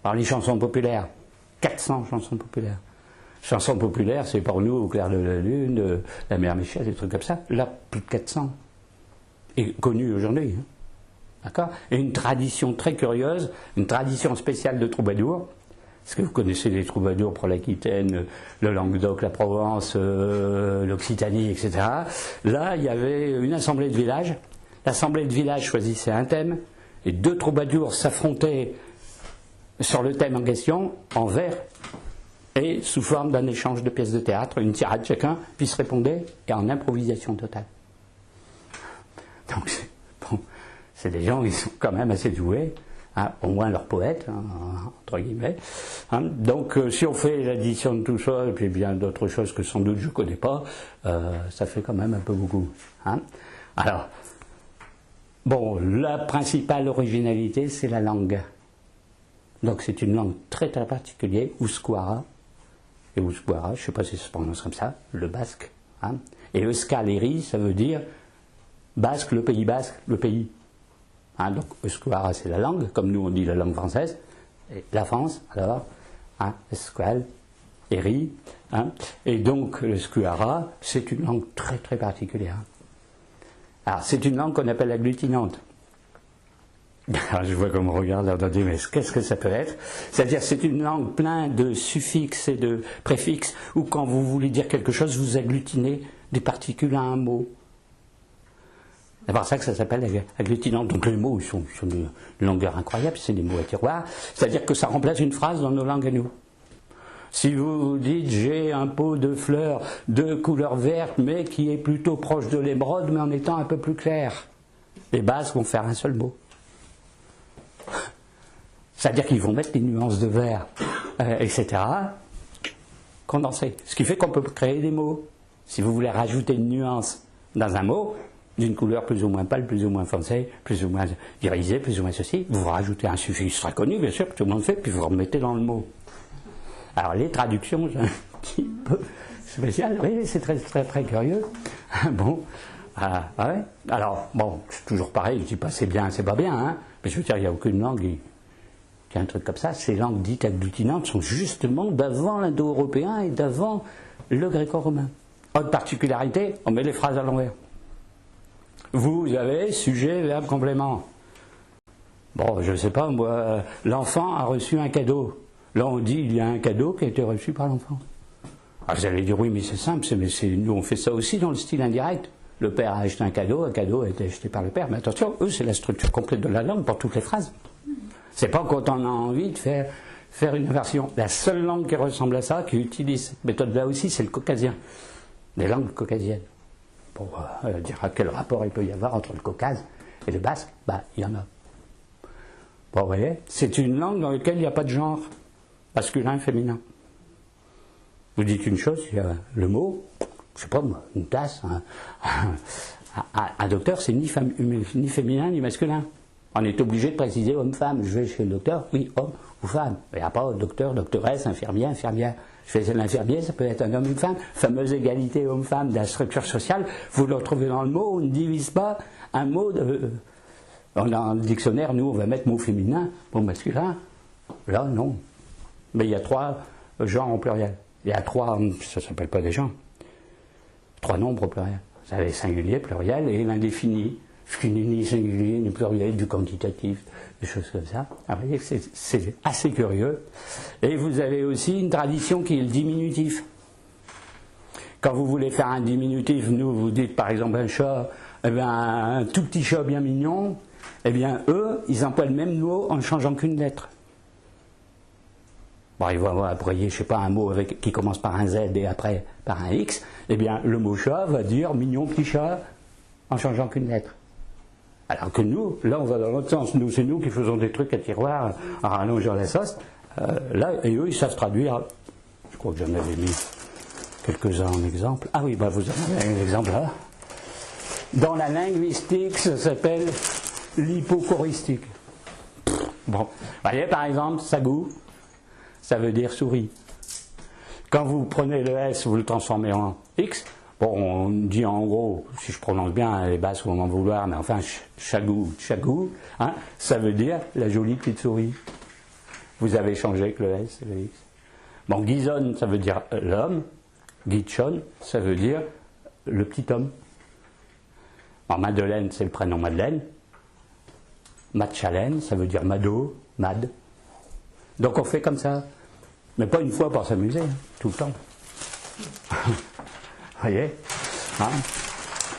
Alors les chansons populaires. 400 chansons populaires. Chansons populaires, c'est pour nous, au clair de la lune, la mère Michel, des trucs comme ça. Là, plus de 400. Et connues aujourd'hui. Hein. D'accord ? Et une tradition très curieuse, une tradition spéciale de troubadours. Parce que vous connaissez les troubadours pour l'Aquitaine, le Languedoc, la Provence, l'Occitanie, etc. Là, il y avait une assemblée de village. L'assemblée de village choisissait un thème. Et 2 troubadours s'affrontaient sur le thème en question, en vers, et sous forme d'un échange de pièces de théâtre, une tirade chacun, puis se répondait, et en improvisation totale. Donc, c'est des gens qui sont quand même assez doués, hein, au moins leurs poètes, hein, entre guillemets. Hein. Donc, si on fait l'addition de tout ça, et puis bien d'autres choses que sans doute je ne connais pas, ça fait quand même un peu beaucoup. Hein. Alors, bon, la principale originalité, c'est la langue. Donc c'est une langue très très particulière, Usquara, et Usquara, je ne sais pas si ça se prononce comme ça, le basque. Hein. Et Euskaleri, ça veut dire basque, le pays basque, le pays. Hein, donc Usquara, c'est la langue, comme nous on dit la langue française. Et la France, alors, hein, Esqual, Eri. Hein. Et donc l'Usquara, c'est une langue très très particulière. Alors c'est une langue qu'on appelle agglutinante. Alors, je vois qu'on me regarde là, on dit, mais qu'est-ce que ça peut être? C'est-à-dire, c'est une langue pleine de suffixes et de préfixes, où quand vous voulez dire quelque chose, vous agglutinez des particules à un mot. C'est pour ça que ça s'appelle agglutinant. Donc les mots, ils sont d'une longueur incroyable, c'est des mots à tiroir. C'est-à-dire que ça remplace une phrase dans nos langues à nous. Si vous dites, j'ai un pot de fleurs de couleur verte, mais qui est plutôt proche de l'émeraude, mais en étant un peu plus clair, les Basques vont faire un seul mot. C'est-à-dire qu'ils vont mettre les nuances de vert, etc., condensées. Ce qui fait qu'on peut créer des mots. Si vous voulez rajouter une nuance dans un mot, d'une couleur plus ou moins pâle, plus ou moins foncée, plus ou moins irisée, plus ou moins ceci, vous rajoutez un suffixe très connu, bien sûr, que tout le monde fait, puis vous remettez dans le mot. Alors les traductions, c'est un petit peu spécial, oui, c'est très, très, très curieux. Bon, ouais. Alors, bon, c'est toujours pareil, je dis pas c'est bien, c'est pas bien, hein, mais je veux dire, il n'y a aucune langue qui a un truc comme ça. Ces langues dites agglutinantes sont justement d'avant l'indo-européen et d'avant le gréco-romain. Autre particularité, on met les phrases à l'envers. Vous avez sujet, verbe, complément. Bon, je ne sais pas, moi, l'enfant a reçu un cadeau. Là, on dit il y a un cadeau qui a été reçu par l'enfant. Alors vous allez dire oui, mais c'est simple, nous on fait ça aussi dans le style indirect. Le père a acheté un cadeau a été acheté par le père. Mais attention, eux, c'est la structure complète de la langue pour toutes les phrases. C'est pas quand on a envie de faire une inversion. La seule langue qui ressemble à ça, qui utilise cette méthode-là aussi, c'est le caucasien. Les langues caucasiennes. Pour dire à quel rapport il peut y avoir entre le Caucase et le basque, bah, il y en a. Bon, vous voyez, c'est une langue dans laquelle il n'y a pas de genre, masculin et féminin. Vous dites une chose, il y a le mot, je sais pas moi, une tasse, un docteur, c'est ni féminin ni masculin. On est obligé de préciser homme-femme. Je vais chez le docteur, oui, homme ou femme. Il n'y a pas docteur, doctoresse, infirmier, infirmière. Je fais l'infirmier, ça peut être un homme ou une femme. Fameuse égalité homme-femme de la structure sociale, vous le retrouvez dans le mot, on ne divise pas un mot dans le dictionnaire, nous on va mettre mot féminin, mot masculin. Là, non. Mais il y a 3 genres au pluriel. Il y a 3, ça ne s'appelle pas des genres, 3 nombres au pluriel. Vous avez singulier, pluriel et l'indéfini. Ni singulier, ni pluriel, du quantitatif, des choses comme ça. Alors, vous voyez que c'est assez curieux. Et vous avez aussi une tradition qui est le diminutif. Quand vous voulez faire un diminutif, nous, vous dites par exemple un chat, eh bien, un tout petit chat bien mignon, eh bien, eux, ils emploient le même mot en ne changeant qu'une lettre. Bon, ils vont employer, je ne sais pas, un mot qui commence par un Z et après par un X, eh bien, le mot chat va dire mignon petit chat en changeant qu'une lettre. Alors que nous, là, on va dans l'autre sens. Nous, c'est nous qui faisons des trucs à tiroir en rallongeant la sauce. Là, et eux, ils savent traduire. Je crois que j'en avais mis quelques-uns en exemple. Ah oui, bah vous en avez un exemple là. Dans la linguistique, ça s'appelle l'hypochoristique. Bon, voyez, par exemple, sagou, ça veut dire souris. Quand vous prenez le S, vous le transformez en X. Bon, on dit en gros, si je prononce bien, les basses vont m'en vouloir, mais enfin, chagou, hein, ça veut dire la jolie petite souris. Vous avez changé avec le S et le X. Bon, guisonne, ça veut dire l'homme. Guichon, ça veut dire le petit homme. Alors, Madeleine, c'est le prénom Madeleine. Matchalène, ça veut dire Mado, Mad. Donc on fait comme ça. Mais pas une fois pour s'amuser, hein, tout le temps. Vous voyez, hein?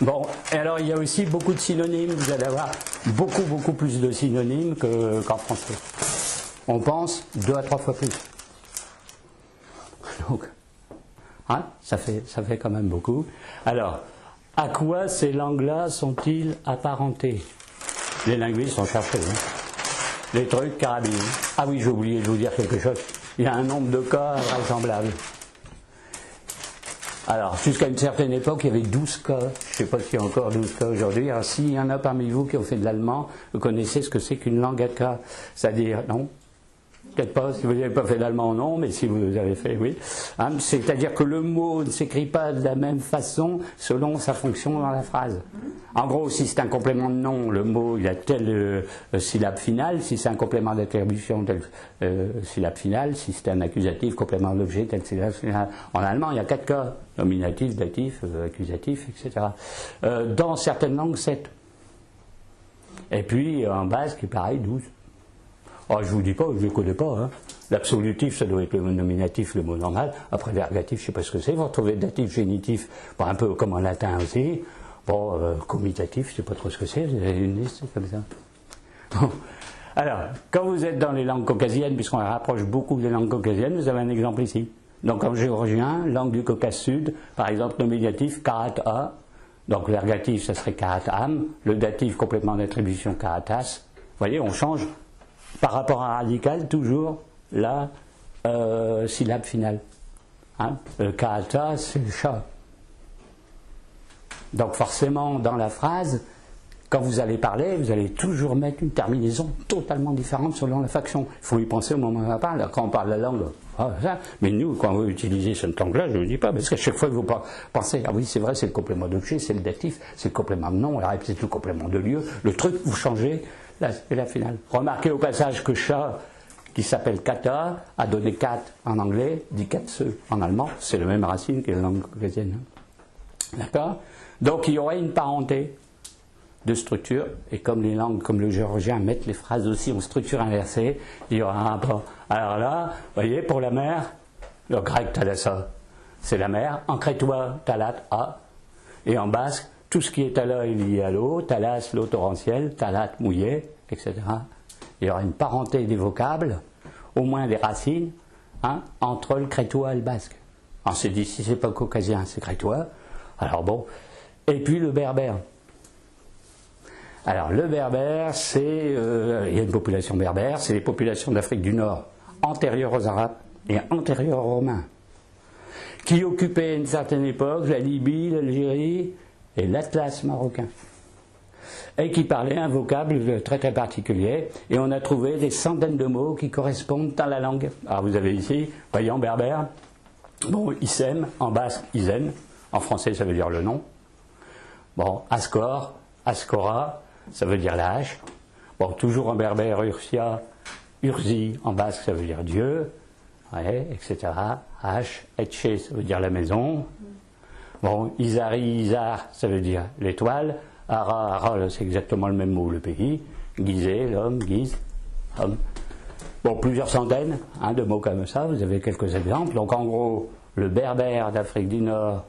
Bon, et alors il y a aussi beaucoup de synonymes, vous allez avoir beaucoup plus de synonymes qu'en français. On pense 2 à 3 fois plus. Donc, hein, ça fait quand même beaucoup. Alors, à quoi ces langues-là sont-ils apparentées? Les linguistes ont cherché, hein. Les trucs carabinés. Ah oui, j'ai oublié de vous dire quelque chose. Il y a un nombre de cas vraisemblables. Alors, jusqu'à une certaine époque, il y avait 12 cas. Je ne sais pas s'il y a encore 12 cas aujourd'hui. Alors, s'il y en a parmi vous qui ont fait de l'allemand, vous connaissez ce que c'est qu'une langue à cas. C'est-à-dire, non? Peut-être pas, si vous n'avez pas fait l'allemand, non, mais si vous avez fait, oui. Hein, c'est-à-dire que le mot ne s'écrit pas de la même façon selon sa fonction dans la phrase. En gros, si c'est un complément de nom, le mot il a telle syllabe finale. Si c'est un complément d'attribution, telle syllabe finale. Si c'est un accusatif, complément d'objet, telle syllabe finale. En allemand, il y a 4 cas. Nominatif, datif, accusatif, etc. Dans certaines langues, 7. Et puis, en basque, il pareil, 12. Oh, je ne vous dis pas, je ne les connais pas. Hein. L'absolutif, ça doit être le nominatif, le mot normal. Après, l'ergatif, je ne sais pas ce que c'est. Vous retrouvez datif, génitif, bon, un peu comme en latin aussi. Bon, commutatif, je ne sais pas trop ce que c'est. Vous avez une liste comme ça. Bon. Alors, quand vous êtes dans les langues caucasiennes, puisqu'on rapproche beaucoup des langues caucasiennes, vous avez un exemple ici. Donc, en géorgien, langue du Caucase Sud, par exemple, nominatif, karat-a. Donc, l'ergatif, ça serait karat-am. Le datif, complément d'attribution, karatas. Vous voyez, on change par rapport à radical, toujours la syllabe finale. Hein, le kata, c'est le chat. Donc forcément, dans la phrase, quand vous allez parler, vous allez toujours mettre une terminaison totalement différente selon la faction. Il faut y penser au moment où on parle. Quand on parle la langue, mais nous, quand vous utilisez cette langue-là, je ne le dis pas, parce qu'à chaque fois, vous pensez, ah oui, c'est vrai, c'est le complément d'objet, c'est le datif, c'est le complément de nom, c'est le complément de lieu. Le truc, vous changez, là, c'est la finale. Remarquez au passage que chat, qui s'appelle kata, a donné kat en anglais, dit katse en allemand. C'est la même racine que la langue caucasienne. D'accord ? Donc, il y aurait une parenté de structure, et comme les langues, comme le géorgien, mettent les phrases aussi en structure inversée, il y aura un rapport. Alors là, vous voyez, pour la mer, le grec thalassa, c'est la mer, en crétois, talat, a, et en basque, tout ce qui est tala est lié à l'eau, talas, l'eau torrentielle, talat, mouillé, etc. Il y aura une parenté des vocables, au moins des racines, hein, entre le crétois et le basque. On s'est dit, si c'est pas caucasien, c'est crétois. Alors bon, et puis le berbère. Alors le berbère, c'est, il y a une population berbère, c'est les populations d'Afrique du Nord, antérieures aux Arabes et antérieures aux Romains, qui occupaient à une certaine époque la Libye, l'Algérie et l'Atlas marocain, et qui parlaient un vocable très très particulier, et on a trouvé des centaines de mots qui correspondent à la langue. Alors vous avez ici, voyons, berbère, bon, Issem, en basque, Izen, en français ça veut dire le nom, bon, Ascor, Ascora, ça veut dire la hache. Bon, toujours en berbère, Ursia, Urzi, en basque, ça veut dire Dieu, ouais, etc. Hache, Etche, ça veut dire la maison. Bon, Isari, Isar, ça veut dire l'étoile. Ara, Ara, c'est exactement le même mot, le pays. Gizé, l'homme, Giz, homme. Bon, plusieurs centaines de mots comme ça, vous avez quelques exemples. Donc en gros, le berbère d'Afrique du Nord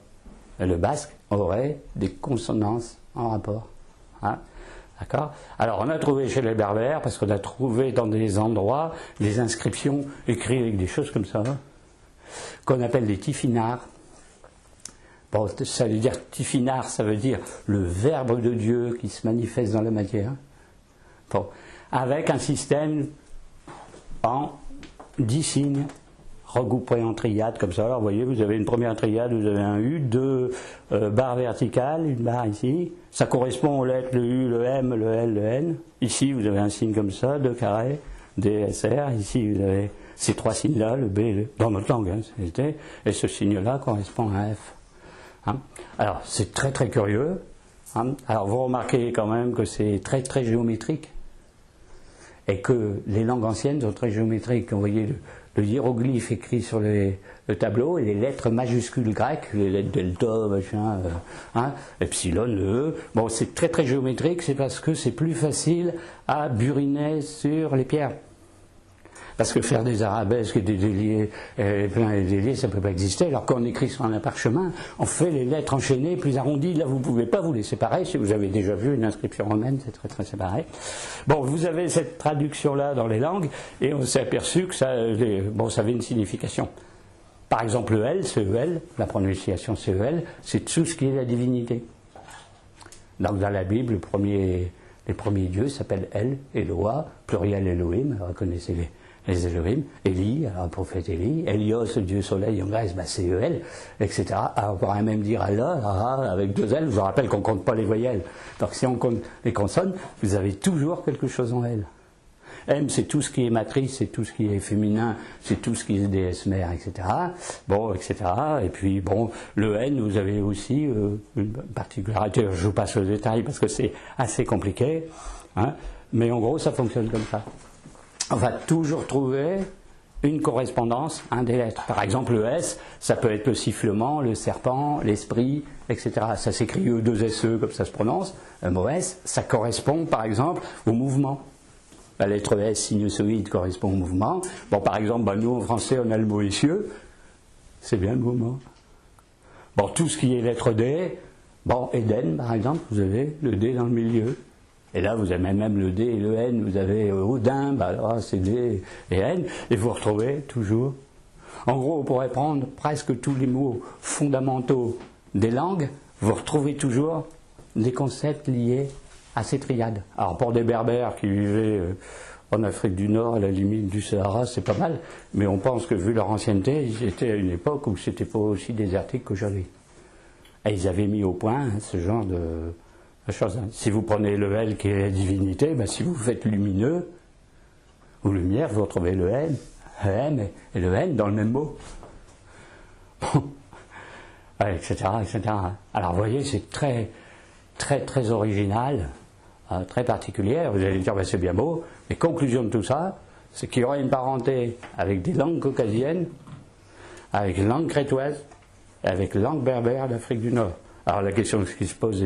et le basque auraient des consonances en rapport. Hein. D'accord ? Alors on a trouvé chez les berbères, parce qu'on a trouvé dans des endroits des inscriptions écrites avec des choses comme ça, qu'on appelle des tifinars. Bon, ça veut dire tifinar, ça veut dire le verbe de Dieu qui se manifeste dans la matière. Bon, avec un système en 10 signes regroupés en triade comme ça. Alors vous voyez, vous avez une première triade, vous avez un U, deux barres verticales, une barre ici. Ça correspond aux lettres, le U, le M, le L, le N. Ici, vous avez un signe comme ça, deux carrés, D, S, R. Ici, vous avez ces trois signes-là, le B, dans notre langue, hein, et ce signe-là correspond à un F. Hein. Alors, c'est très très curieux. Hein. Alors, vous remarquez quand même que c'est très très géométrique. Et que les langues anciennes sont très géométriques. Vous voyez le hiéroglyphe écrit sur le tableau et les lettres majuscules grecques, les lettres delta, machin, epsilon, E. Bon, c'est très très géométrique, c'est parce que c'est plus facile à buriner sur les pierres. Parce que faire des arabesques et des déliés, plein de déliés, ça ne peut pas exister. Alors quand on écrit sur un parchemin, on fait les lettres enchaînées, plus arrondies. Là, vous ne pouvez pas vous les séparer. Si vous avez déjà vu une inscription romaine, c'est très très séparé. Bon, vous avez cette traduction-là dans les langues, et on s'est aperçu que ça avait une signification. Par exemple, le L, CEL, la prononciation CEL, c'est tout ce qui est la divinité. Donc dans la Bible, les premiers dieux s'appellent El, Eloah, pluriel Elohim, alors vous connaissez les Elohim, Élie, alors le prophète Élie, Hélios, le dieu soleil en Grèce, c'est EL, etc. Alors on pourrait même dire Allah, avec deux L, je vous rappelle qu'on ne compte pas les voyelles. Donc si on compte les consonnes, vous avez toujours quelque chose en L. M, c'est tout ce qui est matrice, c'est tout ce qui est féminin, c'est tout ce qui est déesse mère, etc. Bon, etc. Et puis, bon, le N, vous avez aussi une particularité, je vous passe le détail parce que c'est assez compliqué, hein, mais en gros, ça fonctionne comme ça. On va toujours trouver une correspondance des lettres. Par exemple, le S, ça peut être le sifflement, le serpent, l'esprit, etc. Ça s'écrit E2SE, comme ça se prononce. Un mot S, ça correspond, par exemple, au mouvement. La lettre S sinusoïde correspond au mouvement. Bon, par exemple, nous, en français, on a le mot essieu. C'est bien le mouvement. Bon, tout ce qui est lettre D, bon, Éden, par exemple, vous avez le D dans le milieu. Et là, vous avez même le D et le N, vous avez Odin, là, c'est D et N, et vous retrouvez toujours. En gros, on pourrait prendre presque tous les mots fondamentaux des langues, vous retrouvez toujours des concepts liés à ces triades. Alors pour des Berbères qui vivaient en Afrique du Nord, à la limite du Sahara, c'est pas mal, mais on pense que vu leur ancienneté, ils étaient à une époque où c'était pas aussi désertique qu'aujourd'hui. Et ils avaient mis au point ce genre de choses. Si vous prenez le L qui est la divinité, ben, si vous faites lumineux ou lumière, vous retrouvez le M et le N dans le même mot. Ouais, etc., etc. Alors vous voyez, c'est très, très, très original, très particulier. Vous allez dire, ben, c'est bien beau, mais conclusion de tout ça, c'est qu'il y aurait une parenté avec des langues caucasiennes, avec une langue crétoise, et avec langue berbère d'Afrique du Nord. Alors la question qui se pose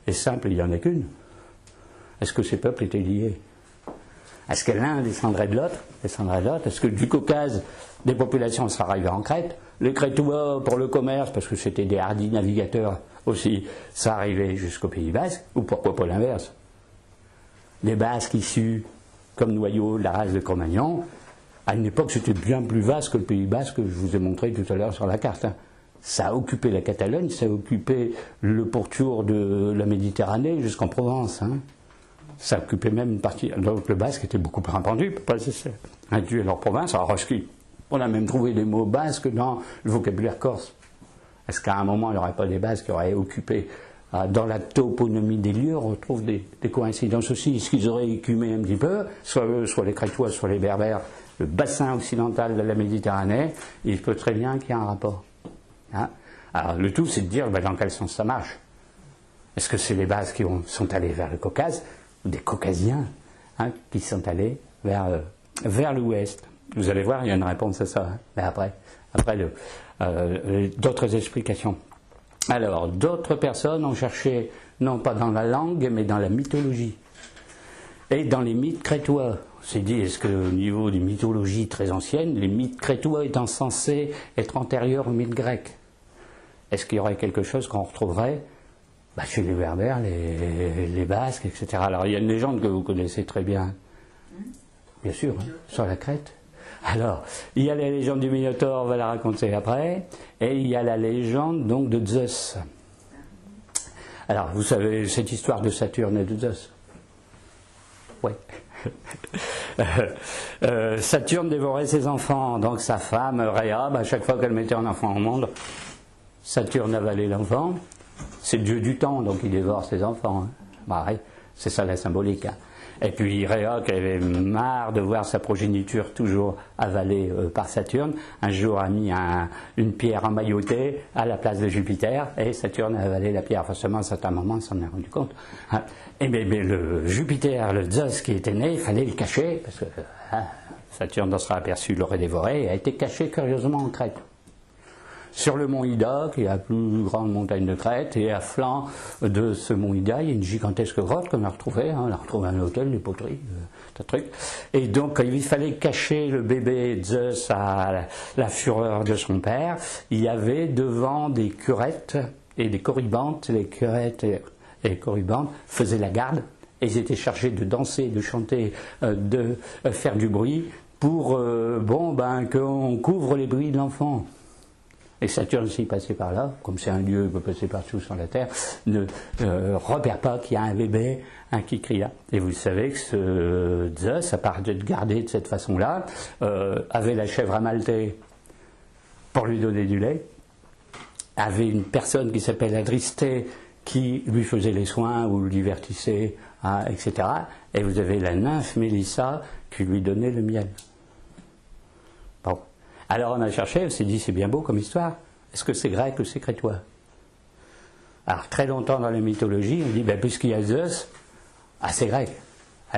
est simple, il n'y en a qu'une. Est-ce que ces peuples étaient liés? Est-ce que l'un descendrait de l'autre? Est-ce que du Caucase, des populations seraient arrivées en Crète? Les Crétois, pour le commerce, parce que c'était des hardis navigateurs aussi, ça arrivait jusqu'au Pays Basque? Ou pourquoi pas l'inverse? Les Basques issus comme noyau de la race de Cro-Magnon, à une époque c'était bien plus vaste que le Pays Basque que je vous ai montré tout à l'heure sur la carte. Ça a occupé la Catalogne, ça a occupé le pourtour de la Méditerranée jusqu'en Provence. Ça occupait même une partie. Donc le basque était beaucoup plus répandu, pas induit à leur province. Alors on a même trouvé des mots basques dans le vocabulaire corse. Est-ce qu'à un moment il n'y aurait pas des Basques qui auraient occupé dans la toponymie des lieux? On retrouve des coïncidences aussi. Est-ce qu'ils auraient écumé un petit peu, soit eux, soit les Crétois, soit les Berbères, le bassin occidental de la Méditerranée? Il peut très bien qu'il y ait un rapport. Alors le tout c'est de dire dans quel sens ça marche. Est-ce que c'est les Basques qui sont allés vers le Caucase, ou des Caucasiens qui sont allés vers l'ouest? Vous allez voir, il y a une réponse à ça, mais après d'autres explications. Alors d'autres personnes ont cherché non pas dans la langue mais dans la mythologie et dans les mythes crétois. On s'est dit, est-ce qu'au niveau des mythologies très anciennes, les mythes crétois étant censés être antérieurs aux mythes grecs, est-ce qu'il y aurait quelque chose qu'on retrouverait chez les Berbères, les Basques, etc. Alors il y a une légende que vous connaissez très bien, bien sûr, sur la Crète. Alors, il y a la légende du Minotaure, on va la raconter après, et il y a la légende donc de Zeus. Alors, vous savez cette histoire de Saturne et de Zeus? Oui. Saturne dévorait ses enfants, donc sa femme, Rhea, à chaque fois qu'elle mettait un enfant au monde, Saturne avalait l'enfant. C'est le dieu du temps, donc il dévore ses enfants. C'est ça la symbolique. Et puis Rhea, qui avait marre de voir sa progéniture toujours avalée par Saturne, un jour a mis une pierre emmaillotée à la place de Jupiter, et Saturne a avalé la pierre. Forcément, à un certain moment, il s'en est rendu compte. Et mais le Jupiter, le Zeus qui était né, il fallait le cacher, parce que Saturne en sera aperçu, l'aurait dévoré, et a été caché curieusement en Crète. Sur le mont Ida, qui est la plus grande montagne de Crète, et à flanc de ce mont Ida, il y a une gigantesque grotte qu'on a retrouvée. On a retrouvé un hôtel, des poteries, tas de trucs. Et donc, il fallait cacher le bébé Zeus à la fureur de son père. Il y avait devant des curettes et des corybantes. Les curettes et les corybantes faisaient la garde, et ils étaient chargés de danser, de chanter, de faire du bruit pour qu'on couvre les bruits de l'enfant. Et Saturne, s'il passait par là, comme c'est un dieu qui peut passer partout sur la Terre, ne repère pas qu'il y a un bébé qui crie là. Et vous savez que ce Zeus, à part de garder de cette façon-là, avait la chèvre amaltée pour lui donner du lait, avait une personne qui s'appelle Adristée qui lui faisait les soins ou le divertissait, etc. Et vous avez la nymphe Mélissa qui lui donnait le miel. Bon. Alors on a cherché, on s'est dit c'est bien beau comme histoire. Est-ce que c'est grec ou c'est crétois? Alors très longtemps dans la mythologie, on dit puisqu'il y a Zeus, c'est grec.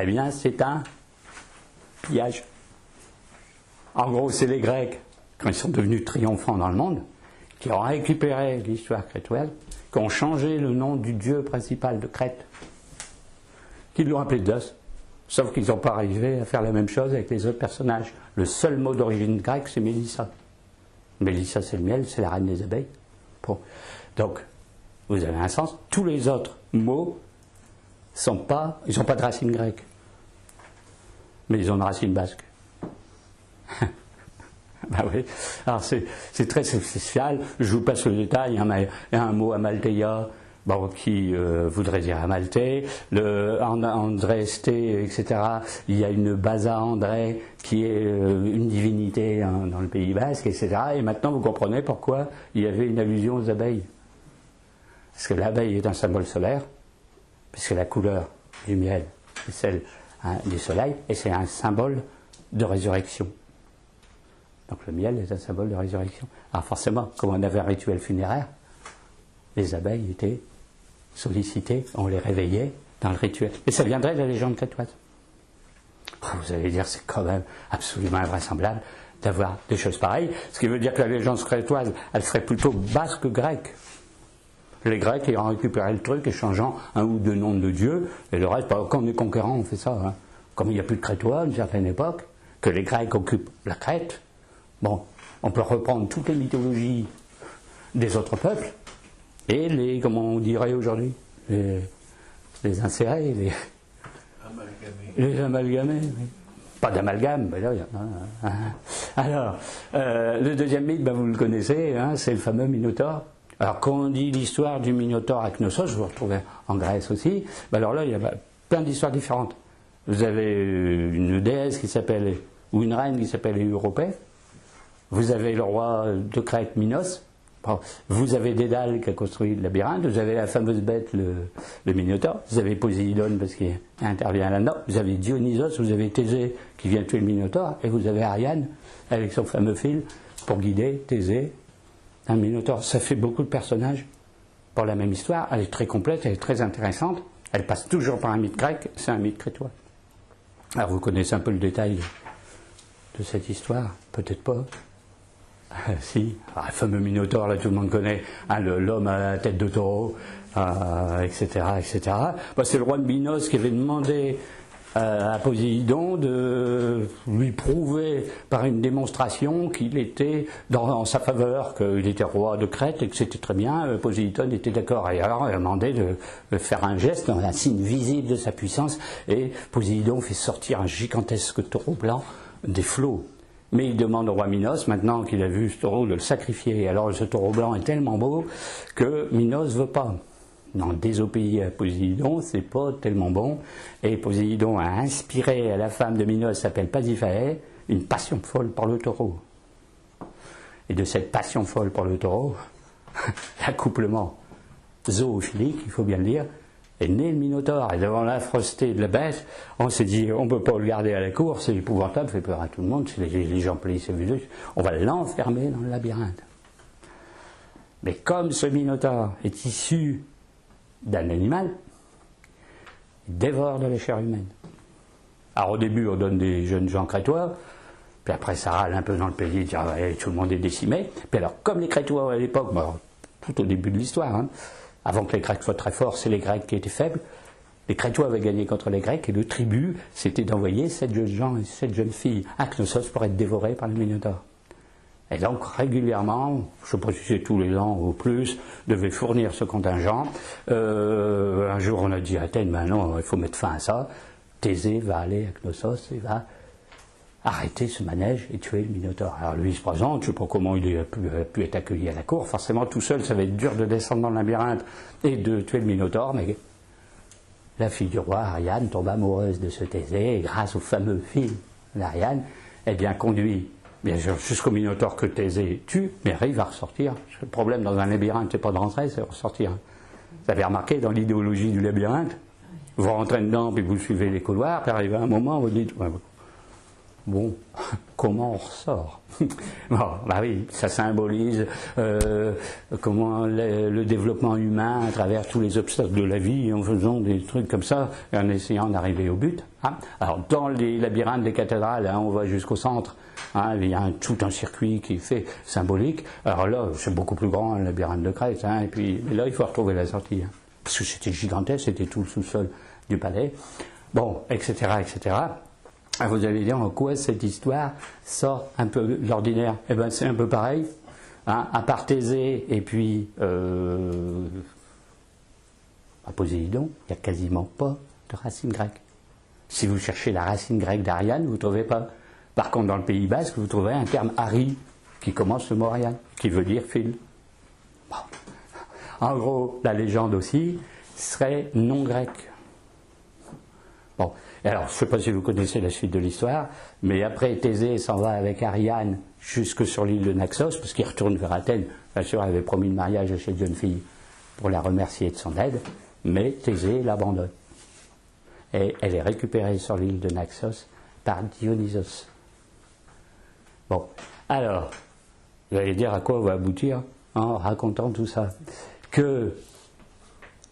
Eh bien c'est un pillage. En gros c'est les Grecs, quand ils sont devenus triomphants dans le monde, qui ont récupéré l'histoire crétoise, qui ont changé le nom du dieu principal de Crète, qui l'ont appelé Zeus. Sauf qu'ils n'ont pas arrivé à faire la même chose avec les autres personnages. Le seul mot d'origine grecque, c'est Mélissa. Mélissa, c'est le miel, c'est la reine des abeilles. Bon. Donc, vous avez un sens. Tous les autres mots, ils n'ont pas de racine grecque. Mais ils ont une racine basque. Oui. Alors, c'est très spécial. Je vous passe le détail. Il y a un mot Amaltheia. bon, qui voudrait dire Amalthée, le Andrésté, etc. Il y a une Basa André qui est une divinité dans le Pays Basque, etc. Et maintenant vous comprenez pourquoi il y avait une allusion aux abeilles. Parce que l'abeille est un symbole solaire, puisque la couleur du miel est celle du soleil, et c'est un symbole de résurrection. Donc le miel est un symbole de résurrection. Alors forcément, comme on avait un rituel funéraire, les abeilles étaient sollicitées, on les réveillait dans le rituel. Et ça viendrait de la légende crétoise. Vous allez dire, c'est quand même absolument invraisemblable d'avoir des choses pareilles, ce qui veut dire que la légende crétoise, elle serait plutôt basque que grecque. Les Grecs ayant récupéré le truc et changeant un ou deux noms de dieux, et le reste, quand on est conquérant, on fait ça. Hein. Comme il n'y a plus de Crétois à une certaine époque, que les Grecs occupent la Crète, bon, on peut reprendre toutes les mythologies des autres peuples et les, comment on dirait aujourd'hui, les insérer, les amalgamer. Oui. Pas d'amalgame, mais là, alors, le deuxième mythe, ben, vous le connaissez, hein, c'est le fameux Minotaure. Alors, quand on dit l'histoire du Minotaure à Knossos, vous le retrouvez en Grèce aussi, ben alors là, il y a plein d'histoires différentes. Vous avez une déesse qui s'appelle, ou une reine qui s'appelle Europée. Vous avez le roi de Crète, Minos. Vous avez Dédale qui a construit le labyrinthe. Vous avez la fameuse bête, le Minotaure. Vous avez Poséidon parce qu'il intervient là-dedans. Vous avez Dionysos, vous avez Thésée qui vient tuer le Minotaure. Et vous avez Ariane avec son fameux fil pour guider Thésée. Un Minotaure, ça fait beaucoup de personnages pour la même histoire. Elle est très complète, elle est très intéressante. Elle passe toujours par un mythe grec, c'est un mythe crétois. Alors vous connaissez un peu le détail de cette histoire? Peut-être pas. Si, alors, le fameux Minotaure, là tout le monde connaît, hein, l'homme à la tête de taureau, etc. etc. Bah, c'est le roi de Minos qui avait demandé à Poséidon de lui prouver par une démonstration qu'il était en sa faveur, qu'il était roi de Crète et que c'était très bien. Poséidon était d'accord. Et alors il a demandé de faire un geste, un signe visible de sa puissance, et Poséidon fait sortir un gigantesque taureau blanc des flots. Mais il demande au roi Minos, maintenant qu'il a vu ce taureau, de le sacrifier. Alors ce taureau blanc est tellement beau que Minos ne veut pas. Non, désobéir à Poséidon, c'est pas tellement bon. Et Poséidon a inspiré à la femme de Minos, s'appelle Pasiphaë, une passion folle pour le taureau. Et de cette passion folle pour le taureau, l'accouplement zoophilique, il faut bien le dire, est né le Minotaure. Et devant l'affrosté de la bête, on s'est dit, on ne peut pas le garder à la cour, c'est épouvantable, fait peur à tout le monde, si les gens plient, c'est vu, on va l'enfermer dans le labyrinthe. Mais comme ce Minotaure est issu d'un animal, il dévore de la chair humaine. Alors au début, on donne des jeunes gens crétois, puis après ça râle un peu dans le pays, dit, ah ouais, tout le monde est décimé. Puis alors, comme les Crétois à l'époque, bon, tout au début de l'histoire, hein, avant que les Grecs soient très forts, c'est les Grecs qui étaient faibles, les Crétois avaient gagné contre les Grecs, et le tribut, c'était d'envoyer 7 jeunes gens et 7 jeunes filles à Knossos pour être dévorés par le Minotaure. Et donc régulièrement, je ne sais pas si c'est tous les ans ou plus, devait fournir ce contingent. Un jour on a dit à Athènes, ben non, il faut mettre fin à ça. Thésée va aller à Knossos et va arrêter ce manège et tuer le Minotaure. Alors lui il se présente, je ne sais pas comment il a pu être accueilli à la cour. Forcément tout seul ça va être dur de descendre dans le labyrinthe et de tuer le Minotaure, mais la fille du roi, Ariane, tombe amoureuse de ce Thésée et grâce au fameux fil d'Ariane, eh bien conduit bien sûr, jusqu'au Minotaure que Thésée tue, mais arrive à ressortir. Le problème dans un labyrinthe, c'est pas de rentrer, c'est de ressortir. Vous avez remarqué dans l'idéologie du labyrinthe, vous rentrez dedans, puis vous suivez les couloirs, puis arrivé à un moment, vous dites, ouais, bon, comment on ressort? Bon, bah oui, ça symbolise comment le développement humain à travers tous les obstacles de la vie, en faisant des trucs comme ça, et en essayant d'arriver au but. Hein. Alors, dans les labyrinthes des cathédrales, hein, on va jusqu'au centre, hein, il y a tout un circuit qui est fait symbolique. Alors là, c'est beaucoup plus grand, le labyrinthe de Crète, hein, et puis là, il faut retrouver la sortie. Hein, parce que c'était gigantesque, c'était tout le sous-sol du palais. Bon, etc., etc. Vous allez dire en quoi cette histoire sort un peu de l'ordinaire. Eh bien, c'est un peu pareil. Hein, à part Thésée et puis à Poséidon, il n'y a quasiment pas de racine grecque. Si vous cherchez la racine grecque d'Ariane, vous ne trouvez pas. Par contre, dans le Pays Basque, vous trouverez un terme Ari qui commence le mot Ariane, qui veut dire fil. Bon. En gros, la légende aussi serait non grecque. Bon, alors, je ne sais pas si vous connaissez la suite de l'histoire, mais après, Thésée s'en va avec Ariane jusque sur l'île de Naxos, parce qu'il retourne vers Athènes. Bien sûr, elle avait promis le mariage à cette jeune fille pour la remercier de son aide, mais Thésée l'abandonne. Et elle est récupérée sur l'île de Naxos par Dionysos. Bon, alors, vous allez dire à quoi on va aboutir en racontant tout ça. Que,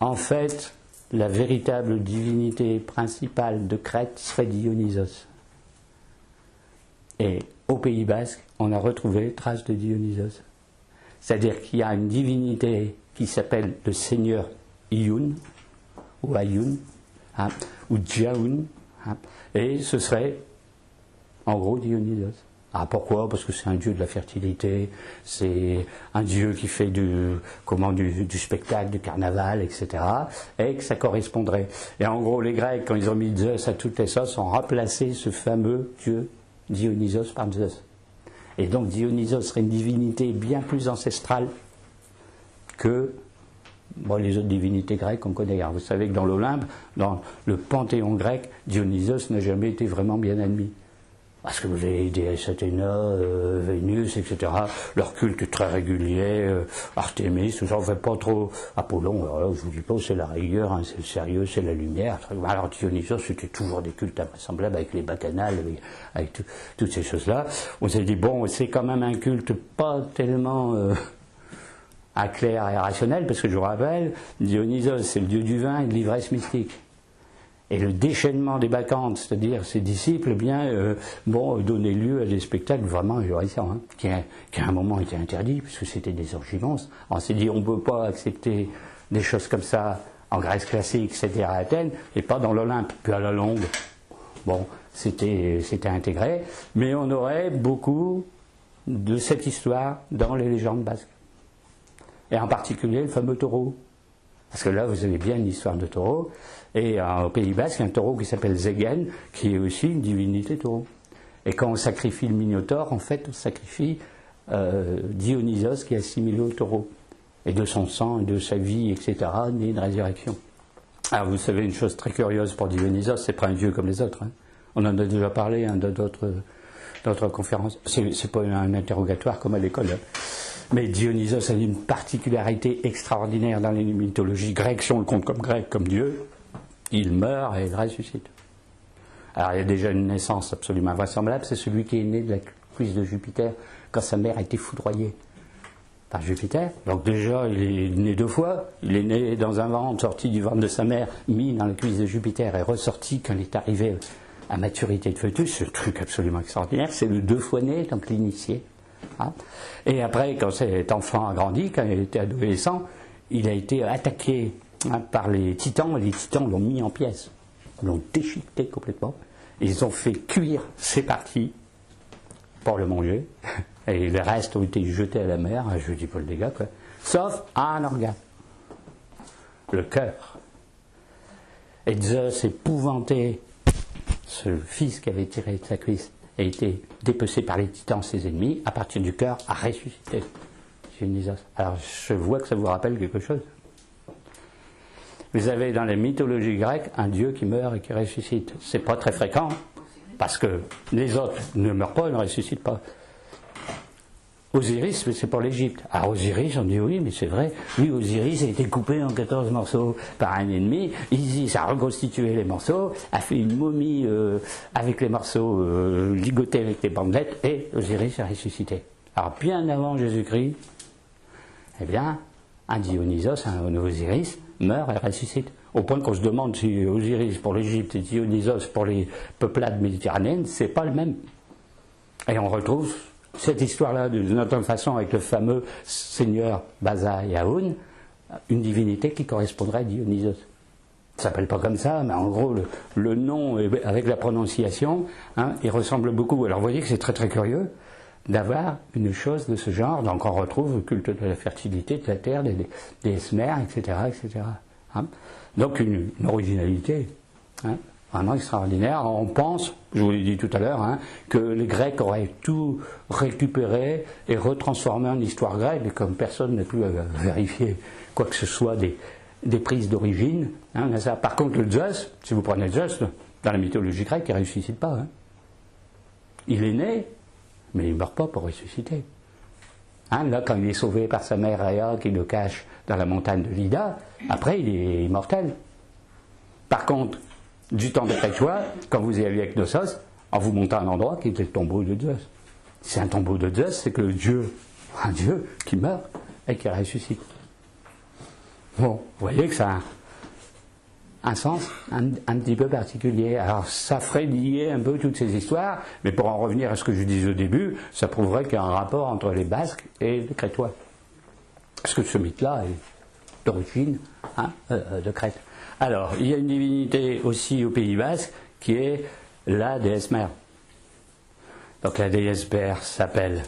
en fait, la véritable divinité principale de Crète serait Dionysos. Et au Pays Basque, on a retrouvé traces de Dionysos. C'est-à-dire qu'il y a une divinité qui s'appelle le seigneur Ioun, ou Ayun, hein, ou Djaoun, hein, et ce serait en gros Dionysos. Ah, pourquoi? Parce que c'est un dieu de la fertilité, c'est un dieu qui fait du spectacle, du carnaval, etc. Et que ça correspondrait. Et en gros, les Grecs, quand ils ont mis Zeus à toutes les sauces, ont remplacé ce fameux dieu Dionysos par Zeus. Et donc Dionysos serait une divinité bien plus ancestrale que les autres divinités grecques qu'on connaît. Alors, vous savez que dans l'Olympe, dans le panthéon grec, Dionysos n'a jamais été vraiment bien admis. Parce que vous avez les déesses Athéna, Vénus, etc. Leur culte est très régulier, Artémis, tout ça, on ne fait pas trop. Apollon, alors là, je vous dis pas, c'est la rigueur, hein, c'est le sérieux, c'est la lumière. Alors Dionysos, c'était toujours des cultes invraisemblables avec les bacchanales, avec toutes ces choses-là. On s'est dit, bon, c'est quand même un culte pas tellement clair et rationnel, parce que je vous rappelle, Dionysos, c'est le dieu du vin et de l'ivresse mystique. Et le déchaînement des bacchantes, c'est-à-dire ses disciples, donnait lieu à des spectacles vraiment ahurissants, hein, qui à un moment étaient interdits, puisque c'était des orgies monstres. On s'est dit, on ne peut pas accepter des choses comme ça en Grèce classique, c'est-à-dire à Athènes, et pas dans l'Olympe. Puis à la longue, c'était intégré, mais on aurait beaucoup de cette histoire dans les légendes basques. Et en particulier le fameux taureau. Parce que là, vous avez bien une histoire de taureau. Et au Pays Basque, il y a un taureau qui s'appelle Zegen, qui est aussi une divinité taureau. Et quand on sacrifie le Minotaure, en fait, on sacrifie Dionysos qui est assimilé au taureau. Et de son sang, et de sa vie, etc., naît une résurrection. Alors, vous savez une chose très curieuse pour Dionysos, c'est pas un dieu comme les autres. Hein. On en a déjà parlé dans d'autres conférences. C'est pas un interrogatoire comme à l'école. Hein. Mais Dionysos a une particularité extraordinaire dans les mythologies grecques, si on le compte comme grec, comme Dieu. Il meurt et il ressuscite. Alors il y a déjà une naissance absolument invraisemblable, c'est celui qui est né de la cuisse de Jupiter quand sa mère a été foudroyée par Jupiter. Donc déjà il est né 2 fois, il est né dans un ventre, sorti du ventre de sa mère, mis dans la cuisse de Jupiter et ressorti quand il est arrivé à maturité de fœtus. C'est un truc absolument extraordinaire, c'est le 2 fois né, donc l'initié. Hein. Et après, quand cet enfant a grandi, quand il était adolescent, il a été attaqué par les titans, et les titans l'ont mis en pièces, l'ont déchiqueté complètement, et ils ont fait cuire ses parties pour le manger, et les restes ont été jetés à la mer, je ne dis pas le dégât, quoi, sauf un organe, le cœur. Et Zeus, épouvanté, ce fils qui avait tiré de sa cuisse, a été dépecé par les titans, ses ennemis, à partir du cœur, a ressuscité Dionysos. Alors, je vois que ça vous rappelle quelque chose. Vous avez dans les mythologies grecques un dieu qui meurt et qui ressuscite. C'est pas très fréquent, parce que les autres ne meurent pas, ne ressuscitent pas. Osiris, c'est pour l'Égypte. Alors Osiris, on dit oui, mais c'est vrai. Lui, Osiris a été coupé en 14 morceaux par un ennemi. Isis a reconstitué les morceaux, a fait une momie avec les morceaux ligotés avec des bandelettes, et Osiris a ressuscité. Alors bien avant Jésus-Christ, eh bien, un Dionysos, un Osiris, meurt et ressuscite. Au point qu'on se demande si Osiris pour l'Égypte et Dionysos pour les peuplades méditerranéennes, c'est pas le même. Et on retrouve cette histoire-là, d'une autre façon, avec le fameux seigneur Basa Yaoun, une divinité qui correspondrait à Dionysos. Ça ne s'appelle pas comme ça, mais en gros, le nom, avec la prononciation, il ressemble beaucoup. Alors vous voyez que c'est très très curieux d'avoir une chose de ce genre. Donc on retrouve le culte de la fertilité, de la terre, des mères, etc. etc. Donc une originalité. vraiment extraordinaire. On pense, je vous l'ai dit tout à l'heure, hein, que les Grecs auraient tout récupéré et retransformé en histoire grecque, et comme personne n'a pu vérifier quoi que ce soit des prises d'origine. Hein, par contre, le Zeus, si vous prenez Zeus, dans la mythologie grecque, il ne ressuscite pas. Hein. Il est né, mais il ne meurt pas pour ressusciter. Hein, là, quand il est sauvé par sa mère Rhea, qui le cache dans la montagne de Lida, après, il est immortel. Par contre, du temps des Crétois, quand vous y allez avec Knossos, en vous montant à un endroit qui était le tombeau de Zeus. C'est un tombeau de Zeus, c'est que un dieu qui meurt et qui ressuscite. Bon, vous voyez que ça a un sens un petit peu particulier. Alors, ça ferait lier un peu toutes ces histoires, mais pour en revenir à ce que je disais au début, ça prouverait qu'il y a un rapport entre les Basques et les Crétois. Parce que ce mythe-là est d'origine de Crète. Alors, il y a une divinité aussi au Pays Basque qui est la déesse mère. Donc la déesse mère s'appelle,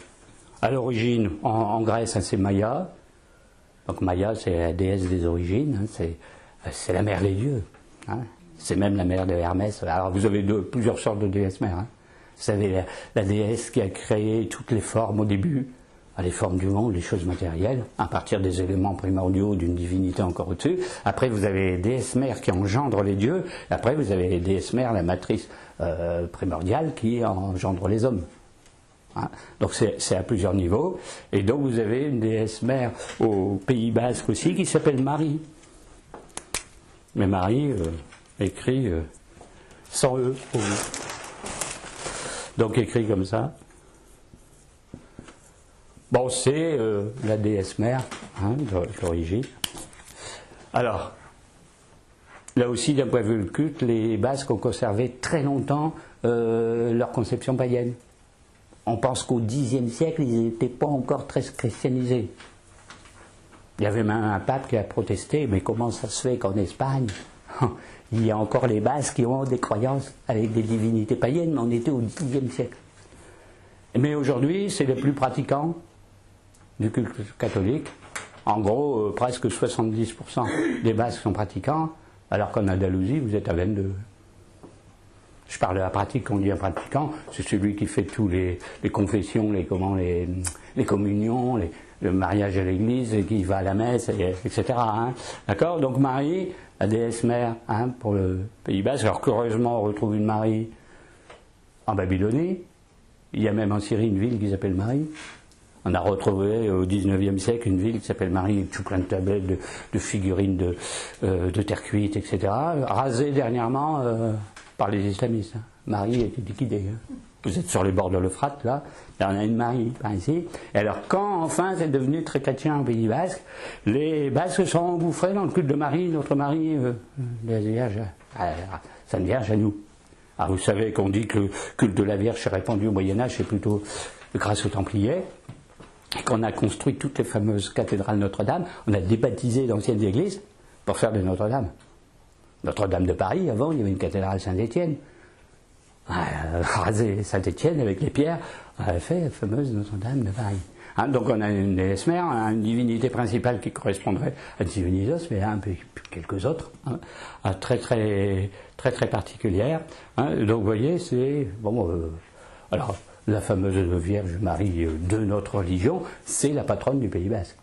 à l'origine, en Grèce, hein, c'est Maya. Donc Maya, c'est la déesse des origines, hein, c'est la mère des dieux. Hein. C'est même la mère de Hermès. Alors vous avez plusieurs sortes de déesses mères. Hein. Vous avez la déesse qui a créé toutes les formes au début, les formes du monde, les choses matérielles, à partir des éléments primordiaux d'une divinité encore au-dessus. Après, vous avez les déesses mères qui engendrent les dieux. Après, vous avez les déesses mères, la matrice primordiale, qui engendre les hommes. Hein. Donc c'est à plusieurs niveaux. Et donc vous avez une déesse mère au Pays Basque aussi qui s'appelle Marie. Mais Marie écrit sans E au bout. Donc écrit comme ça. Bon, c'est la déesse mère, hein, d'origine. Alors, là aussi, d'un point de vue culte, les Basques ont conservé très longtemps leur conception païenne. On pense qu'au Xe siècle, ils n'étaient pas encore très christianisés. Il y avait même un pape qui a protesté, mais comment ça se fait qu'en Espagne, il y a encore les Basques qui ont des croyances avec des divinités païennes, mais on était au Xe siècle. Mais aujourd'hui, c'est les plus pratiquants du culte catholique. En gros, presque 70% des Basques sont pratiquants, alors qu'en Andalousie, vous êtes à 22%. Je parle de la pratique, quand on dit un pratiquant, c'est celui qui fait tous les confessions, les communions, le mariage à l'église, et qui va à la messe, etc. Hein. D'accord ? Donc Marie, la déesse mère, hein, pour le Pays Basque. Alors qu'heureusement, on retrouve une Marie en Babylonie. Il y a même en Syrie une ville qui s'appelle Marie. On a retrouvé au XIXe siècle une ville qui s'appelle Marie, avec tout plein de tablettes, de figurines de terre cuite, etc. Rasée dernièrement par les islamistes. Hein. Marie a été liquidée. Hein. Vous êtes sur les bords de l'Euphrate, là. Il y en a une Marie, par ici. Et alors, quand enfin c'est devenu très chrétien au Pays Basque, les Basques sont engouffrés dans le culte de Marie, notre Marie, la Vierge, Sainte Vierge à nous. Alors, vous savez qu'on dit que le culte de la Vierge s'est répandu au Moyen-Âge, c'est plutôt grâce aux Templiers. Et qu'on a construit toutes les fameuses cathédrales Notre-Dame, on a débaptisé d'anciennes églises pour faire de Notre-Dame. Notre-Dame de Paris, avant, il y avait une cathédrale Saint-Étienne. Rasé Saint-Étienne avec les pierres, on avait fait la fameuse Notre-Dame de Paris. Hein, donc on a une déesse mère, une divinité principale qui correspondrait à Dionysos, mais un peu quelques autres, hein, très particulières. Hein, donc vous voyez, c'est bon. Alors la fameuse Vierge Marie de notre religion, c'est la patronne du Pays Basque.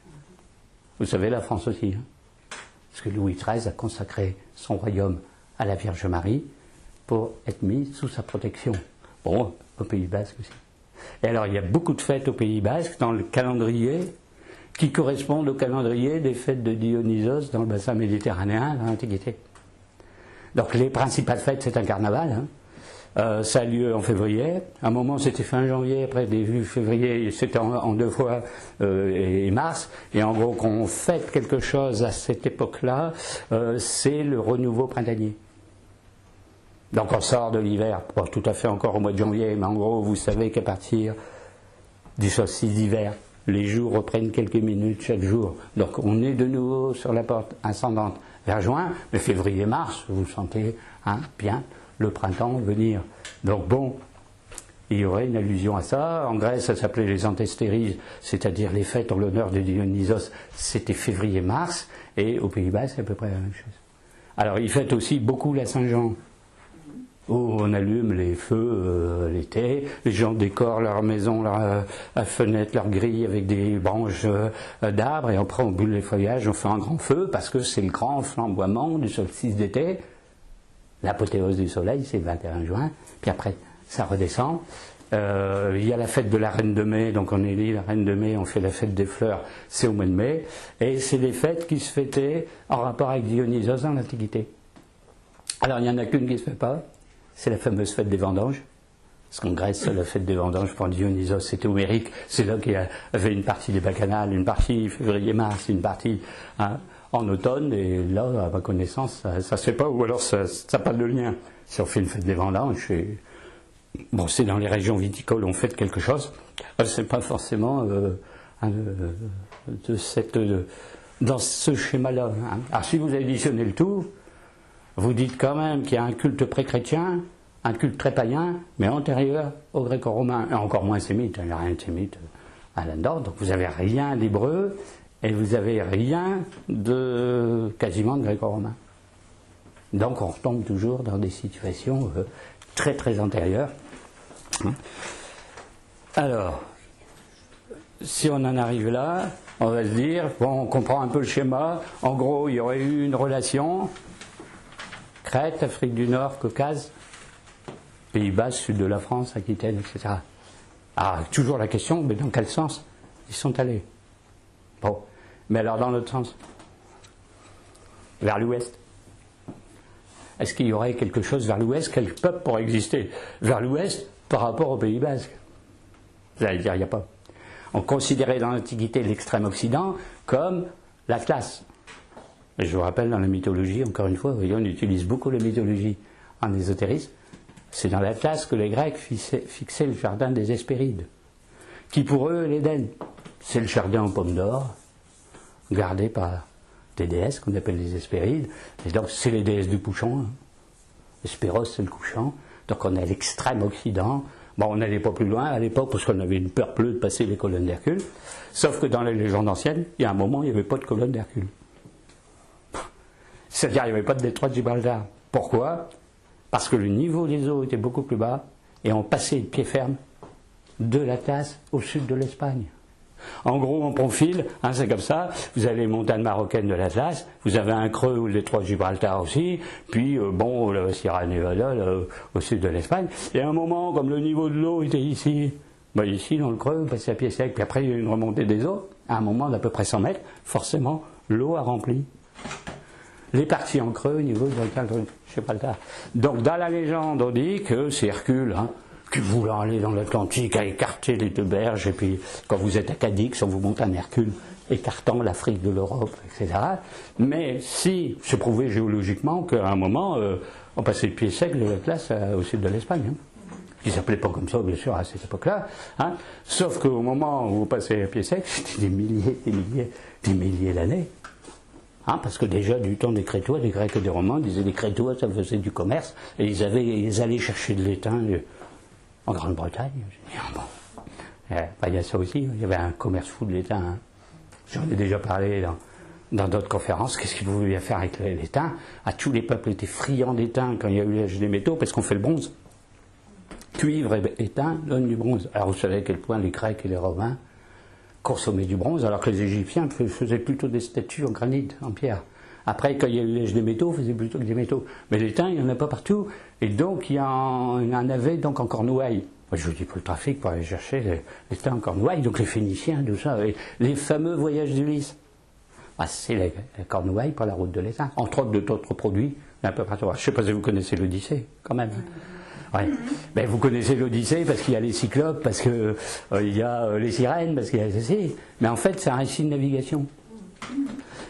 Vous savez, la France aussi. Hein, parce que Louis XIII a consacré son royaume à la Vierge Marie pour être mis sous sa protection. Bon, au Pays Basque aussi. Et alors, il y a beaucoup de fêtes au Pays Basque dans le calendrier qui correspondent au calendrier des fêtes de Dionysos dans le bassin méditerranéen dans l'Antiquité. Donc, les principales fêtes, c'est un carnaval. Hein. Ça a lieu en février. À un moment, c'était fin janvier. Après, début février, c'était en deux fois et mars. Et en gros, quand on fête quelque chose à cette époque-là, c'est le renouveau printanier. Donc on sort de l'hiver, pas tout à fait encore au mois de janvier, mais en gros, vous savez qu'à partir du solstice d'hiver, les jours reprennent quelques minutes chaque jour. Donc on est de nouveau sur la porte ascendante vers juin, mais février-mars, vous sentez bien le printemps venir. Donc bon, il y aurait une allusion à ça. En Grèce, ça s'appelait les antestérises, c'est-à-dire les fêtes en l'honneur de Dionysos, c'était février-mars, et au Pays Bas, c'est à peu près la même chose. Alors ils fêtent aussi beaucoup la Saint-Jean. où on allume les feux l'été, les gens décorent leur maison, leur fenêtre, leur grille avec des branches d'arbres, et après on brûle les feuillages, on fait un grand feu, parce que c'est le grand flamboiement du solstice d'été. L'apothéose du soleil, c'est le 21 juin, puis après ça redescend. Il y a la fête de la Reine de Mai, donc on élit la Reine de Mai, on fait la fête des fleurs, c'est au mois de mai, et c'est des fêtes qui se fêtaient en rapport avec Dionysos dans l'Antiquité. Alors il n'y en a qu'une qui ne se fait pas, c'est la fameuse fête des vendanges, parce qu'en Grèce, la fête des vendanges pour Dionysos, c'était homérique, c'est là qu'il y avait une partie des bacchanales, une partie février-mars, une partie en automne, et là, à ma connaissance, ça ne se fait pas, ou alors ça n'a pas de lien. Si on fait une fête des vendanges, bon, c'est dans les régions viticoles, on fait quelque chose, c'est pas forcément dans ce schéma-là. Hein. Alors si vous additionnez le tout, vous dites quand même qu'il y a un culte pré-chrétien, un culte très païen, mais antérieur aux gréco-romains, et encore moins sémite, il n'y a rien de sémite là-dedans, donc vous n'avez rien d'hébreu, et vous n'avez rien quasiment de gréco-romain. Donc on retombe toujours dans des situations très très antérieures. Alors, si on en arrive là, on va se dire, bon, on comprend un peu le schéma, en gros il y aurait eu une relation, Crète, Afrique du Nord, Caucase, Pays-Bas, sud de la France, Aquitaine, etc. Alors, toujours la question, mais dans quel sens ils sont allés? Bon, mais alors dans l'autre sens, vers l'ouest. Est-ce qu'il y aurait quelque chose vers l'ouest? Quel peuple pourrait exister vers l'ouest par rapport au Pays Basque? Vous allez dire, il n'y a pas. On considérait dans l'Antiquité l'extrême-occident comme l'Atlas. Et je vous rappelle, dans la mythologie, encore une fois, vous voyez, on utilise beaucoup la mythologie en ésotérisme. C'est dans l'Atlas que les Grecs fixaient le jardin des Hespérides, qui pour eux est l'Éden. C'est le jardin aux pommes d'or, gardé par des déesses qu'on appelle les Hespérides. Et donc c'est les déesses du couchant. Hein. Hespéros, c'est le couchant. Donc on est à l'extrême occident. Bon, on n'allait pas plus loin à l'époque parce qu'on avait une peur bleue de passer les colonnes d'Hercule. Sauf que dans les légendes anciennes, il y a un moment, il n'y avait pas de colonne d'Hercule. C'est-à-dire qu'il n'y avait pas de détroit de Gibraltar. Pourquoi? Parce que le niveau des eaux était beaucoup plus bas et on passait de pied ferme de l'Atlas au sud de l'Espagne. En gros, en profil, hein, c'est comme ça, vous avez les montagnes marocaines de l'Atlas, vous avez un creux ou le détroit de Gibraltar aussi, puis bon, la Sierra Nevada là, au sud de l'Espagne. Et à un moment, comme le niveau de l'eau était ici, ici dans le creux, vous passez à pied sec, puis après il y a une remontée des eaux, à un moment d'à peu près 100 mètres, forcément, l'eau a rempli les parties en creux au niveau de Gibraltar. Donc dans la légende, on dit que c'est Hercule, hein, qui voulant aller dans l'Atlantique, a écarté les deux berges, et puis quand vous êtes à Cadix, on vous monte un Hercule écartant l'Afrique de l'Europe, etc. Mais si c'est prouvé géologiquement qu'à un moment, on passait de pied sec de l'Atlas au sud de l'Espagne, hein, qui ne s'appelait pas comme ça, bien sûr, à cette époque-là, hein, sauf qu'au moment où vous passez à pied sec, c'était des milliers d'années. Hein, parce que déjà, du temps des Crétois, des Grecs et des Romains, disaient les Crétois, ça faisait du commerce, et ils allaient chercher de l'étain en Grande-Bretagne. Il y a ça aussi, il y avait un commerce fou de l'étain. Hein. J'en ai déjà parlé dans d'autres conférences. Qu'est-ce qu'ils voulaient faire avec l'étain? Tous les peuples étaient friands d'étain quand il y a eu l'âge des métaux, parce qu'on fait le bronze. Cuivre et étain donnent du bronze. Alors vous savez à quel point les Grecs et les Romains consommaient du bronze, alors que les Égyptiens faisaient plutôt des statues en granit, en pierre. Après, quand il y a eu l'âge des métaux, on faisait plutôt que des métaux. Mais l'étain, il n'y en a pas partout. Et donc, il y en avait donc en Cornouailles. Moi, je vous dis pour le trafic, pour aller chercher l'étain en Cornouailles, donc les Phéniciens, tout ça, et les fameux voyages d'Ulysse. C'est la Cornouailles pour la route de l'étain. Entre autres, d'autres produits, un peu partout. Je ne sais pas si vous connaissez l'Odyssée, quand même. Ouais. Ben, vous connaissez l'Odyssée parce qu'il y a les cyclopes, parce qu'il y a les sirènes, parce qu'il y a ceci. Mais en fait, c'est un récit de navigation.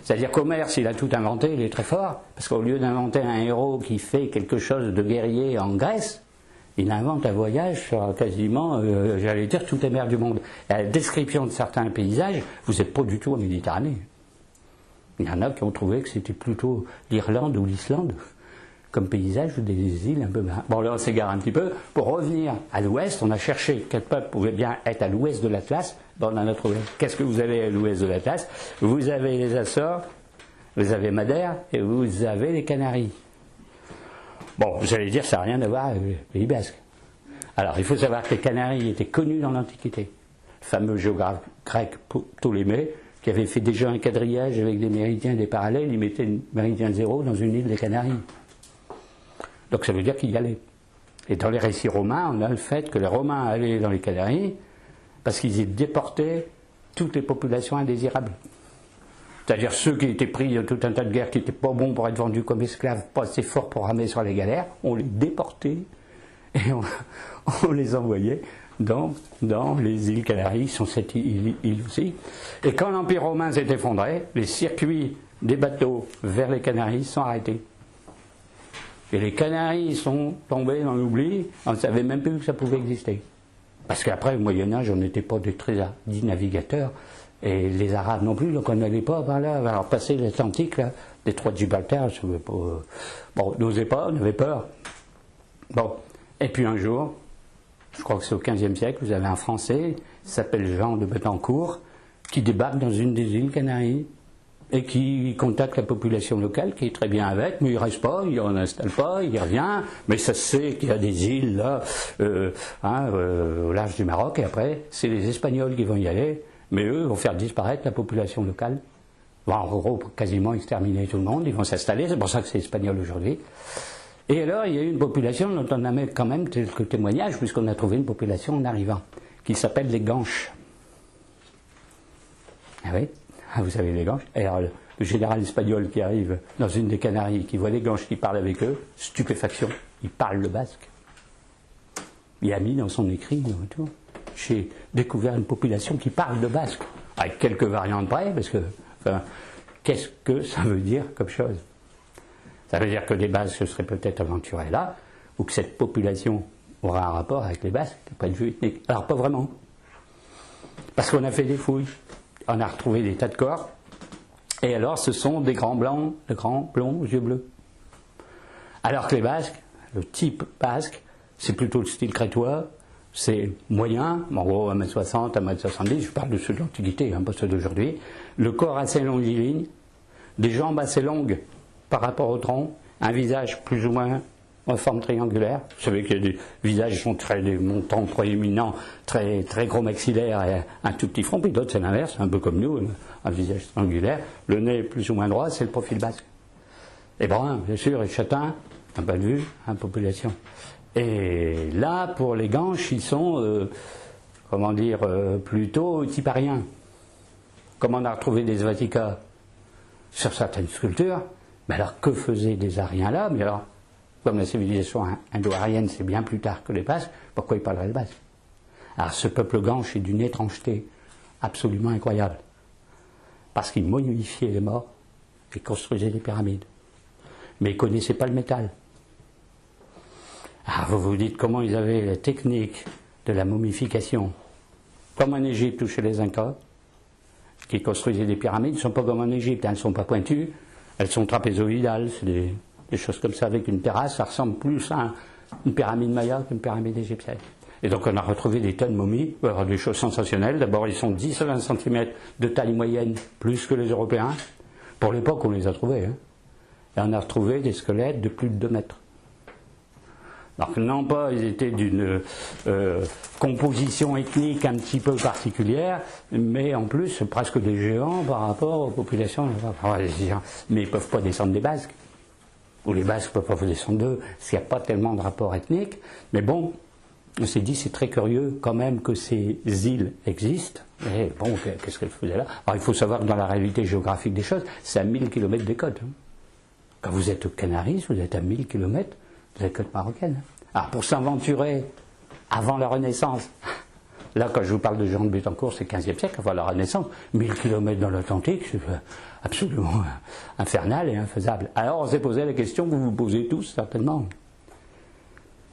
C'est-à-dire qu'Homère, s'il a tout inventé, il est très fort, parce qu'au lieu d'inventer un héros qui fait quelque chose de guerrier en Grèce, il invente un voyage sur quasiment, j'allais dire, toutes les mers du monde. Et à la description de certains paysages, vous n'êtes pas du tout en Méditerranée. Il y en a qui ont trouvé que c'était plutôt l'Irlande ou l'Islande comme paysage, ou des îles un peu... Bon, là, on s'égare un petit peu. Pour revenir à l'ouest, on a cherché quel peuple pouvait bien être à l'ouest de l'Atlas. Bon, on en a trouvé. Qu'est-ce que vous avez à l'ouest de l'Atlas? Vous avez les Açores, vous avez Madère, et vous avez les Canaries. Bon, vous allez dire, ça n'a rien à voir avec le Pays basque. Alors, il faut savoir que les Canaries étaient connus dans l'Antiquité. Le fameux géographe grec Ptolémée, qui avait fait déjà un quadrillage avec des méridiens et des parallèles, il mettait le méridien 0 dans une île des Canaries. Donc ça veut dire qu'il y allait. Et dans les récits romains, on a le fait que les Romains allaient dans les Canaries parce qu'ils y déportaient toutes les populations indésirables. C'est-à-dire ceux qui étaient pris dans tout un tas de guerres, qui n'étaient pas bons pour être vendus comme esclaves, pas assez forts pour ramer sur les galères, on les déportait et on les envoyait dans les îles Canaries, sont cette île aussi. Et quand l'Empire romain s'est effondré, les circuits des bateaux vers les Canaries sont arrêtés. Et les Canaries sont tombés dans l'oubli, on ne savait même plus que ça pouvait exister. Parce qu'après, au Moyen-Âge, on n'était pas des très hardis navigateurs, et les Arabes non plus, donc on n'allait pas par là. Alors, passer l'Atlantique, là, détroit de Gibraltar, bon, on n'osait pas, on avait peur. Bon, et puis un jour, je crois que c'est au XVe siècle, vous avez un Français, qui s'appelle Jean de Bettencourt, qui débarque dans une des îles Canaries, et qui contacte la population locale, qui est très bien avec, mais il ne reste pas, il n'en installe pas, il revient, mais ça se sait qu'il y a des îles là, au large du Maroc, et après, c'est les Espagnols qui vont y aller, mais eux vont faire disparaître la population locale, vont en gros quasiment exterminer tout le monde, ils vont s'installer, c'est pour ça que c'est espagnol aujourd'hui. Et alors, il y a eu une population dont on a quand même quelques témoignages, puisqu'on a trouvé une population en arrivant, qui s'appelle les Ganches. Ah oui, vous savez les Ganches. Et alors, le général espagnol qui arrive dans une des Canaries, qui voit les Ganches qui parlent avec eux, stupéfaction, il parle le basque. Il a mis dans son écrit, j'ai découvert une population qui parle le basque, avec quelques variantes près, parce que, enfin, qu'est-ce que ça veut dire comme chose? Ça veut dire que les Basques se seraient peut-être aventurés là, ou que cette population aura un rapport avec les Basques, d'un point de vue ethnique. Alors, pas vraiment. Parce qu'on a fait des fouilles. On a retrouvé des tas de corps. Et alors, ce sont des grands blancs, de grands blonds, aux yeux bleus. Alors que les Basques, le type basque, c'est plutôt le style crétois, c'est moyen, en gros 1m60, 1m70, je parle de ceux de l'Antiquité, pas ceux d'aujourd'hui. Le corps assez longiligne, des jambes assez longues par rapport au tronc, un visage plus ou moins en forme triangulaire. Vous savez qu'il y a des visages qui sont des montants proéminents, très, très gros maxillaires et un tout petit front, puis d'autres c'est l'inverse, un peu comme nous, un visage triangulaire. Le nez plus ou moins droit, c'est le profil basque. Et brun, bien sûr, et châtain, un pas de vue, population. Et là, pour les Ganches, ils sont, plutôt typariens. Comme on a retrouvé des Svatika sur certaines sculptures, mais alors que faisaient les Ariens là? Mais alors, comme la civilisation indo-arienne c'est bien plus tard que les Basques, pourquoi ils parleraient le basque? Alors ce peuple Ganche est d'une étrangeté absolument incroyable. Parce qu'ils momifiaient les morts et construisaient des pyramides. Mais ils ne connaissaient pas le métal. Alors vous vous dites comment ils avaient la technique de la momification, comme en Égypte ou chez les Incas, qui construisaient des pyramides, elles ne sont pas comme en Égypte, elles ne sont pas pointues. Elles sont trapézoïdales, c'est des choses comme ça avec une terrasse, ça ressemble plus à une pyramide maya qu'une pyramide égyptienne. Et donc on a retrouvé des tas de momies, alors des choses sensationnelles. D'abord ils sont 10 à 20 cm de taille moyenne, plus que les Européens. Pour l'époque on les a trouvés. Et on a retrouvé des squelettes de plus de 2 mètres. Donc non pas ils étaient d'une composition ethnique un petit peu particulière, mais en plus presque des géants par rapport aux populations. Mais ils ne peuvent pas descendre des Basques, ou les Basques ne peuvent pas descendre d'eux, s'il n'y a pas tellement de rapport ethnique. Mais bon, on s'est dit c'est très curieux quand même que ces îles existent. Et bon, qu'est-ce qu'elles faisaient là? Alors il faut savoir que dans la réalité géographique des choses, c'est à 1000 km des côtes. Quand vous êtes aux Canaries, vous êtes à 1000 km de la côte marocaine. Alors pour s'aventurer avant la Renaissance, là quand je vous parle de Jean de Bettencourt, c'est 15e siècle, avant la Renaissance, 1000 km dans l'Atlantique, c'est absolument infernal et infaisable. Alors on s'est posé la question que vous vous posez tous certainement.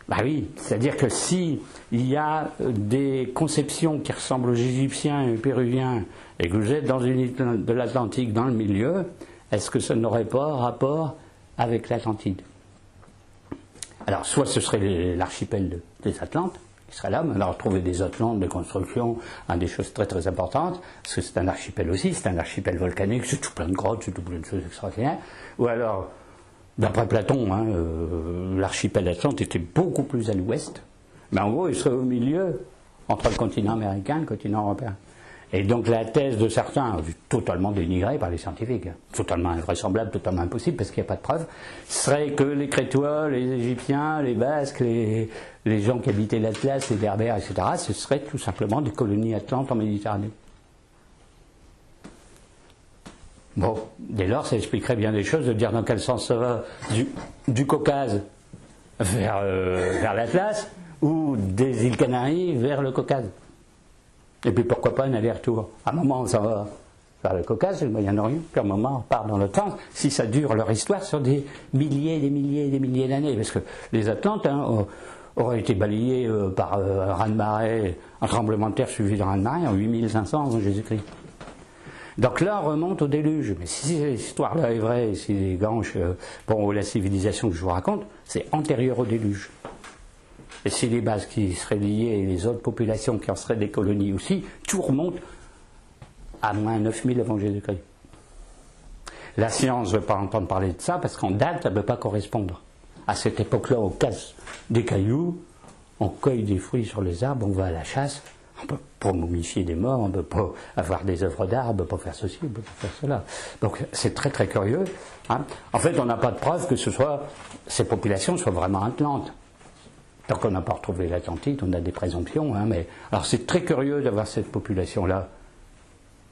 Bah oui, c'est-à-dire que si il y a des conceptions qui ressemblent aux Égyptiens et aux Péruviens, et que vous êtes dans une île de l'Atlantique dans le milieu, est-ce que ça n'aurait pas rapport avec l'Atlantide? Alors, soit ce serait l'archipel des Atlantes, qui serait là, mais on a retrouvé des Atlantes de construction, des choses très très importantes, parce que c'est un archipel aussi, c'est un archipel volcanique, c'est tout plein de grottes, c'est tout plein de choses extraordinaires. Ou alors, D'après Platon, hein, l'archipel Atlante était beaucoup plus à l'ouest, mais en gros, il serait au milieu entre le continent américain et le continent européen. Et donc la thèse de certains, totalement dénigrée par les scientifiques, totalement invraisemblable, totalement impossible, parce qu'il n'y a pas de preuves, serait que les Crétois, les Égyptiens, les Basques, les gens qui habitaient l'Atlas, les Berbères, etc., ce seraient tout simplement des colonies atlantes en Méditerranée. Bon, dès lors, ça expliquerait bien des choses de dire dans quel sens ça va du Caucase vers l'Atlas, ou des îles Canaries vers le Caucase. Et puis pourquoi pas un aller-retour. À un moment, ça va vers le Caucase, le Moyen-Orient, puis à un moment, on part dans l'autre sens, si ça dure leur histoire sur des milliers, des milliers, des milliers d'années. Parce que les Atlantes auraient été balayés par un raz-de-marée, un tremblement de terre suivi d'un raz-de-marée en 8500 avant Jésus-Christ. Donc là, on remonte au déluge. Mais si cette histoire-là est vraie, si les Ganges, la civilisation que je vous raconte, c'est antérieur au déluge. Et si les Basques qui seraient liés et les autres populations qui en seraient des colonies aussi, tout remonte à moins 9000 avant Jésus-Christ. La science ne veut pas entendre parler de ça parce qu'en date, ça ne peut pas correspondre. À cette époque-là, on casse des cailloux, on cueille des fruits sur les arbres, on va à la chasse, on peut pas momifier des morts, on ne peut pas avoir des œuvres d'art, on ne peut pas faire ceci, on ne peut pas faire cela. Donc c'est très très curieux. Hein. En fait, on n'a pas de preuve que ces populations soient vraiment atlantes. Tant qu'on n'a pas retrouvé l'Atlantide, on a des présomptions. Hein, mais alors c'est très curieux d'avoir cette population-là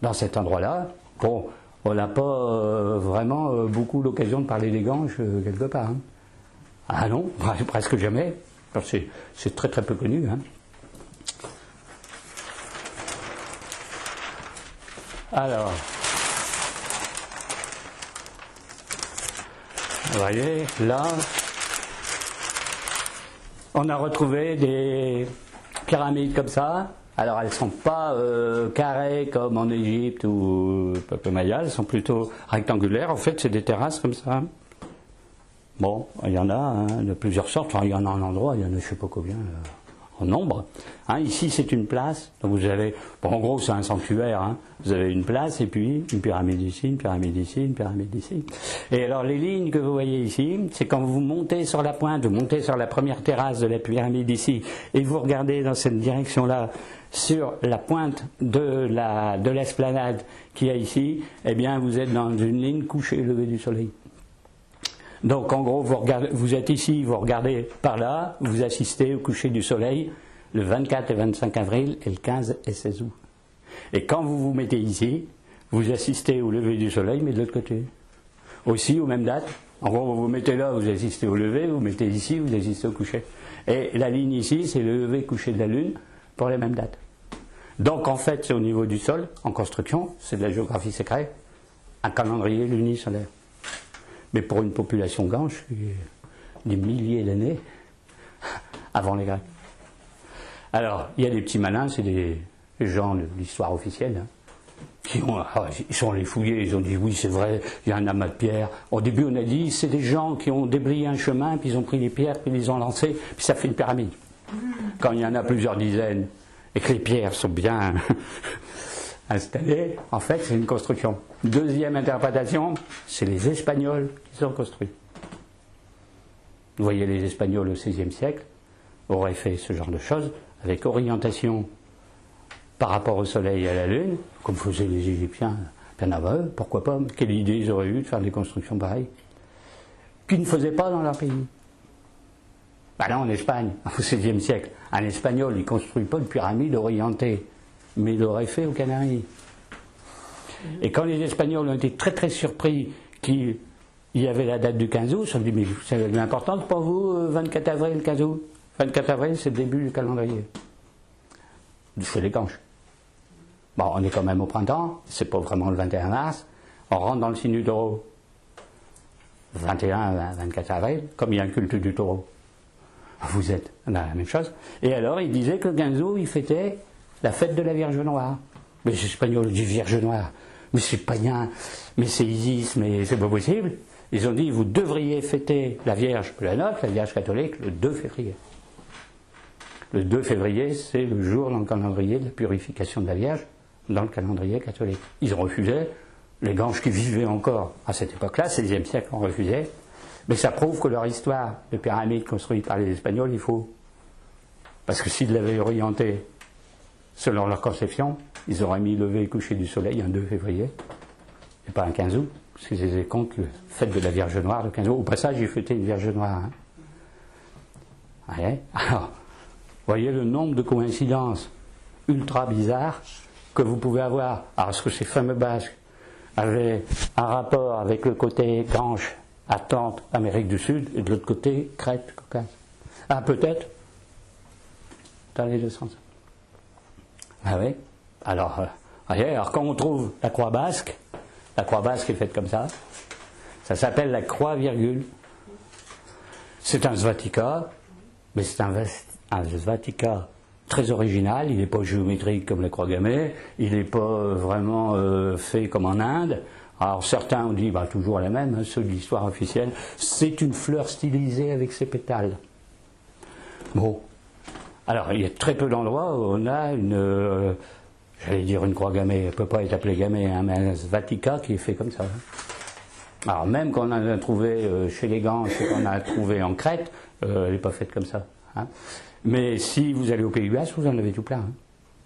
dans cet endroit-là. Bon, on n'a pas vraiment beaucoup l'occasion de parler des Ganges quelque part. Hein. Ah non, presque jamais. C'est très très peu connu. Hein. Alors, vous voyez, là, on a retrouvé des pyramides comme ça. Alors elles ne sont pas carrées comme en Égypte ou au peuple maya, elles sont plutôt rectangulaires. En fait, c'est des terrasses comme ça. Bon, il y en a hein, de plusieurs sortes. Enfin, il y en a en endroit, il y en a je ne sais pas combien en nombre. Hein, ici, c'est une place. Donc vous avez, en gros, c'est un sanctuaire. Hein. Vous avez une place et puis une pyramide ici, une pyramide ici, une pyramide ici. Et alors les lignes que vous voyez ici, c'est quand vous montez sur la pointe, vous montez sur la première terrasse de la pyramide ici, et vous regardez dans cette direction-là sur la pointe de l'esplanade qu'il y a ici, eh bien vous êtes dans une ligne coucher-lever du soleil. Donc en gros, vous êtes ici, vous regardez par là, vous assistez au coucher du soleil le 24 et 25 avril et le 15 et 16 août. Et quand vous vous mettez ici, vous assistez au lever du soleil, mais de l'autre côté. Aussi aux mêmes dates. En gros, vous vous mettez là, vous assistez au lever, vous mettez ici, vous assistez au coucher. Et la ligne ici, c'est le lever-coucher de la Lune pour les mêmes dates. Donc en fait, c'est au niveau du sol, en construction, c'est de la géographie secrète, un calendrier lunisolaire. Mais pour une population gange, des milliers d'années avant les Grecs. Alors, il y a des petits malins, c'est des gens de l'histoire officielle, hein, ils sont allés fouiller, ils ont dit oui, c'est vrai, il y a un amas de pierres. Au début, on a dit c'est des gens qui ont déblayé un chemin, puis ils ont pris les pierres, puis ils les ont lancées, puis ça fait une pyramide. Quand il y en a plusieurs dizaines, et que les pierres sont bien installées, en fait, c'est une construction. Deuxième interprétation, c'est les Espagnols qui ont construit. Vous voyez, les Espagnols au XVIe siècle auraient fait ce genre de choses, avec orientation par rapport au Soleil et à la Lune, comme faisaient les Égyptiens bien avant eux, pourquoi pas, quelle idée ils auraient eu de faire des constructions pareilles, qu'ils ne faisaient pas dans leur pays. Ben là, en Espagne, au XVIe siècle, un Espagnol, il ne construit pas de pyramide orientée, mais il l'aurait fait aux Canaries. Et quand les Espagnols ont été très très surpris qu'il y avait la date du 15 août, ils se sont dit, mais c'est important pour vous, 24 avril, 15 août. 24 avril, c'est le début du calendrier. Chez les Ganges. Bon, on est quand même au printemps, c'est pas vraiment le 21 mars, on rentre dans le signe du taureau. 21, 24 avril, comme il y a un culte du taureau. Vous êtes dans la même chose. Et alors, il disait que le 15 août, il fêtait la fête de la Vierge Noire. Mais les Espagnols disent Vierge Noire. Mais c'est païen, mais c'est Isis, mais c'est pas possible. Ils ont dit, vous devriez fêter la Vierge, la nôtre, la Vierge catholique, le 2 février. Le 2 février, c'est le jour dans le calendrier de la purification de la Vierge, dans le calendrier catholique. Ils ont refusé. Les Ganges qui vivaient encore à cette époque-là, 16e siècle, ont refusé. Mais ça prouve que leur histoire de pyramides construites par les Espagnols est faux. Parce que s'ils l'avaient orienté selon leur conception, ils auraient mis lever et coucher du soleil un 2 février, et pas un 15 août, parce qu'ils étaient contre le fait de la Vierge Noire le 15 août. Au passage, ils fêtaient une Vierge Noire. Hein. Ouais. Alors, voyez le nombre de coïncidences ultra bizarres que vous pouvez avoir. Alors, est-ce que ces fameux Basques avaient un rapport avec le côté Ganche, Atlante, Amérique du Sud, et de l'autre côté, Crète, Caucase? Ah, peut-être dans les deux sens. Ah oui. Alors, alors quand on trouve la croix basque est faite comme ça s'appelle la croix virgule. C'est un svatika, mais c'est un svatika très original, il n'est pas géométrique comme la croix gammée, il n'est pas vraiment fait comme en Inde. Alors certains ont dit, toujours la même, hein, ceux de l'histoire officielle, c'est une fleur stylisée avec ses pétales. Bon. Alors, il y a très peu d'endroits où on a une, j'allais dire une croix gammée, elle ne peut pas être appelée gammée, hein, mais un svatika qui est fait comme ça. Alors, même quand on en a trouvé chez les Ganches et qu'on a trouvé en Crète, elle n'est pas faite comme ça. Hein. Mais si vous allez au Pays Basque, vous en avez tout plein. Hein.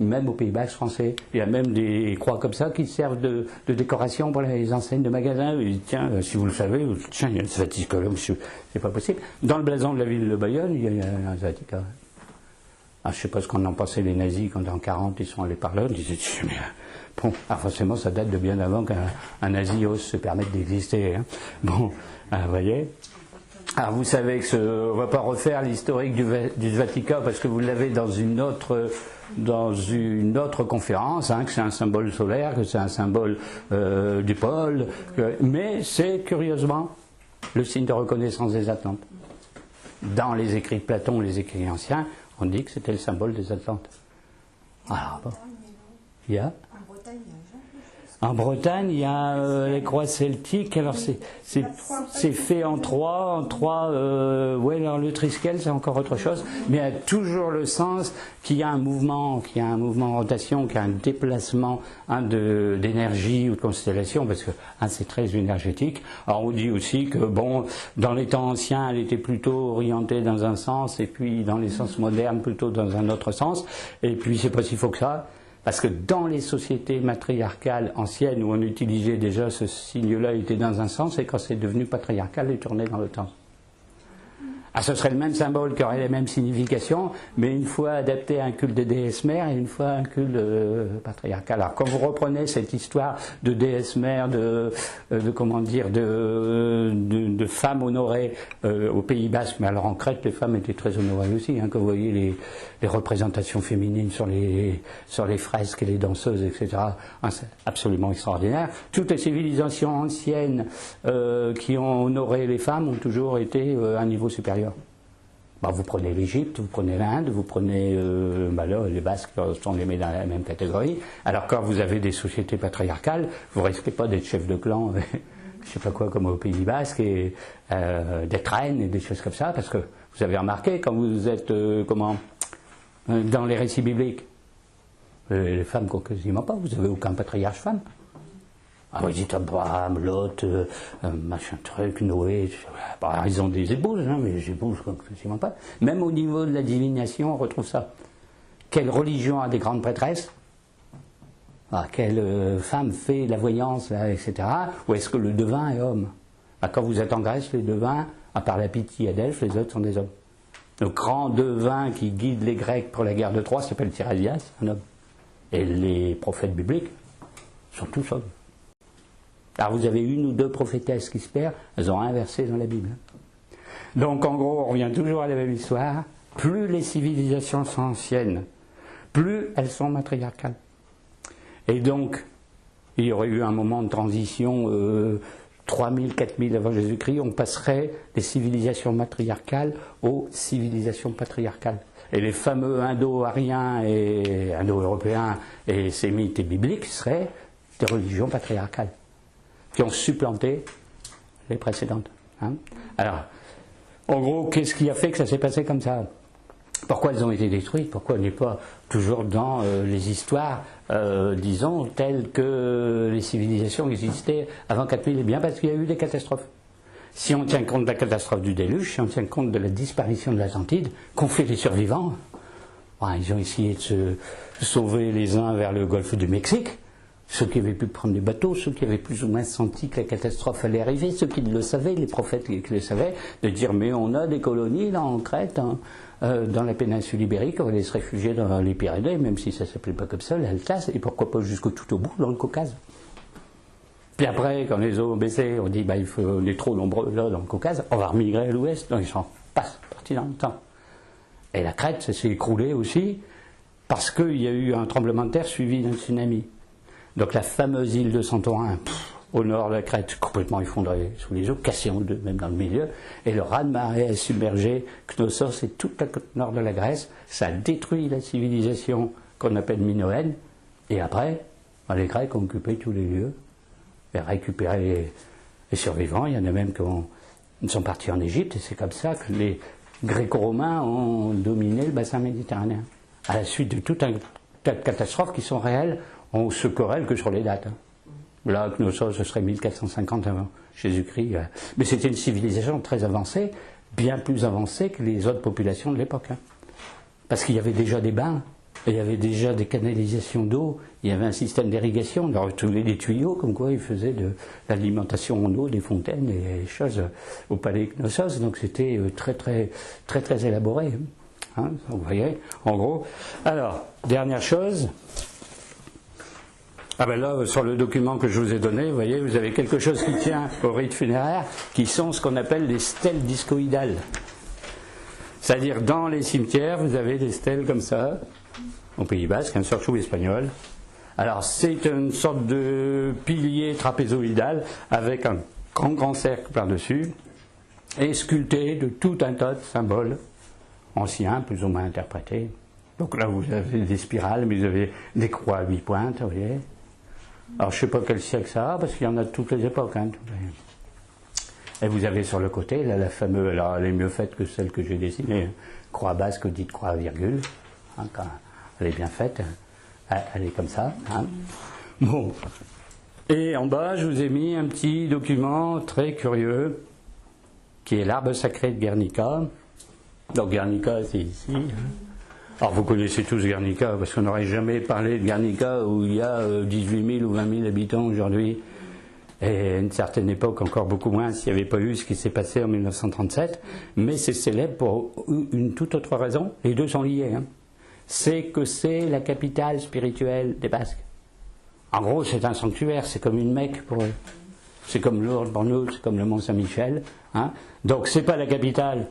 Même au Pays Basque français, il y a même des croix comme ça qui servent de décoration pour les enseignes de magasins. Et tiens, si vous le savez, tiens, il y a un svatika là, monsieur, c'est pas possible. Dans le blason de la ville de Bayonne, il y a un svatika. Ah, je ne sais pas ce qu'en ont pensé les nazis quand en 40 ils sont allés par là, ils disaient, mais bon, forcément ça date de bien avant qu'un nazi ose se permettre d'exister. Hein. Bon, vous voyez. Alors vous savez que on ne va pas refaire l'historique du Svatika parce que vous l'avez dans une autre conférence, hein, que c'est un symbole solaire, que c'est un symbole du pôle, mais c'est curieusement le signe de reconnaissance des Atlantes. Dans les écrits de Platon, les écrits anciens, on dit que c'était le symbole des Atlantes. Alors, bon. Il y a En Bretagne, il y a les croix celtiques. Alors c'est fait en trois. Ouais, alors le triskel, c'est encore autre chose. Mais il y a toujours le sens qu'il y a un mouvement, en rotation, qu'il y a un déplacement d'énergie ou de constellation, parce que c'est très énergétique. Alors on dit aussi que bon, dans les temps anciens, elle était plutôt orientée dans un sens, et puis dans les sens modernes, plutôt dans un autre sens. Et puis c'est pas si faux que ça. Parce que dans les sociétés matriarcales anciennes où on utilisait déjà ce signe-là, il était dans un sens, et quand c'est devenu patriarcal, il tournait dans l'autre sens. Ah, ce serait le même symbole qui aurait les mêmes significations, mais une fois adapté à un culte de déesse mère et une fois à un culte patriarcal. Alors quand vous reprenez cette histoire de déesse mère, de femmes honorées au Pays Basque, mais alors en Crète, les femmes étaient très honorées aussi. Hein, quand vous voyez les représentations féminines sur les fresques et les danseuses, etc. C'est absolument extraordinaire. Toutes les civilisations anciennes qui ont honoré les femmes ont toujours été à un niveau supérieur. Vous prenez l'Égypte, vous prenez l'Inde, vous prenez là, les Basques sont les met dans la même catégorie. Alors quand vous avez des sociétés patriarcales, vous ne risquez pas d'être chef de clan, je ne sais pas quoi, comme au Pays Basque, et d'être reine et des choses comme ça, parce que vous avez remarqué quand vous êtes dans les récits bibliques, les femmes quasiment pas, vous n'avez aucun patriarche femme. Vous dites Abraham, Lot, machin truc, Noé, ils ont des épouses, hein, mais les épouses, quasiment pas. Même au niveau de la divination, on retrouve ça. Quelle religion a des grandes prêtresses? Quelle femme fait la voyance, là, etc. Ou est-ce que le devin est homme? Quand vous êtes en Grèce, les devins, à part la Pythie et Delphes, les autres sont des hommes. Le grand devin qui guide les Grecs pour la guerre de Troie s'appelle Tiresias, un homme. Et les prophètes bibliques sont tous hommes. Alors vous avez une ou deux prophétesses qui se perdent, elles ont inversé dans la Bible. Donc en gros, on revient toujours à la même histoire. Plus les civilisations sont anciennes, plus elles sont matriarcales. Et donc, il y aurait eu un moment de transition, 3000, 4000 avant Jésus-Christ, on passerait des civilisations matriarcales aux civilisations patriarcales. Et les fameux indo-ariens et indo-européens et sémites et bibliques seraient des religions patriarcales, qui ont supplanté les précédentes. Hein. Alors, en gros, qu'est-ce qui a fait que ça s'est passé comme ça? Pourquoi elles ont été détruites? Pourquoi on n'est pas toujours dans les histoires, disons, telles que les civilisations existaient avant 4000? Eh bien, parce qu'il y a eu des catastrophes. si on tient compte de la catastrophe du déluge, si on tient compte de la disparition de l'Atlantide, qu'ont fait les survivants? Ils ont essayé de se sauver les uns vers le golfe du Mexique, ceux qui avaient pu prendre des bateaux, ceux qui avaient plus ou moins senti que la catastrophe allait arriver, ceux qui le savaient, les prophètes qui le savaient, de dire mais on a des colonies là en Crète, dans la péninsule ibérique, on va aller se réfugier dans les Pyrénées, même si ça ne s'appelait pas comme ça, l'Alsace, et pourquoi pas jusqu'au tout au bout, dans le Caucase. Puis après, quand les eaux ont baissé, on dit on est trop nombreux là dans le Caucase, on va remigrer à l'ouest, donc ils sont partis dans le temps. Et la Crète s'est écroulée aussi, parce qu'il y a eu un tremblement de terre suivi d'un tsunami. Donc la fameuse île de Santorin, au nord de la Crète, complètement effondrée sous les eaux, cassée en deux, même dans le milieu, et le raz-de-marée a submergé Knossos et toute la côte nord de la Grèce. Ça a détruit la civilisation qu'on appelle minoenne, et après, les Grecs ont occupé tous les lieux, et récupéré les survivants. Il y en a même qui sont partis en Égypte, et c'est comme ça que les Gréco-Romains ont dominé le bassin méditerranéen, à la suite de tout un tas de catastrophes qui sont réelles. On se corrèle que sur les dates. Là, Knossos, ce serait 1450 avant Jésus-Christ. Mais c'était une civilisation très avancée, bien plus avancée que les autres populations de l'époque. Parce qu'il y avait déjà des bains, il y avait déjà des canalisations d'eau, il y avait un système d'irrigation, on retrouvait des tuyaux, comme quoi ils faisaient de l'alimentation en eau, des fontaines et des choses au palais Knossos. Donc c'était très, très, très, très élaboré. Vous voyez, en gros. Alors, dernière chose. Là, sur le document que je vous ai donné, vous voyez, vous avez quelque chose qui tient au rite funéraire, qui sont ce qu'on appelle les stèles discoïdales. C'est-à-dire, dans les cimetières, vous avez des stèles comme ça, au Pays Basque, surtout espagnol. Alors, c'est une sorte de pilier trapézoïdal, avec un grand cercle par-dessus, et sculpté de tout un tas de symboles anciens, plus ou moins interprétés. Donc là, vous avez des spirales, mais vous avez des croix à 8 pointes, vous voyez. Alors, je ne sais pas quel siècle ça a, parce qu'il y en a de toutes les époques. Et vous avez sur le côté, là, la fameuse, alors elle est mieux faite que celle que j'ai dessinée, croix basque dite croix à virgule. Quand elle est bien faite, elle est comme ça. Bon. Et en bas, je vous ai mis un petit document très curieux, qui est l'arbre sacré de Guernica. Donc Guernica, c'est ici. Alors vous connaissez tous Guernica, parce qu'on n'aurait jamais parlé de Guernica où il y a 18 000 ou 20 000 habitants aujourd'hui. Et à une certaine époque, encore beaucoup moins, s'il n'y avait pas eu ce qui s'est passé en 1937. Mais c'est célèbre pour une toute autre raison. Les deux sont liés. C'est que c'est la capitale spirituelle des Basques. En gros, c'est un sanctuaire, c'est comme une Mecque pour eux. C'est comme Lourdes pour nous, c'est comme le Mont Saint-Michel. Donc c'est pas la capitale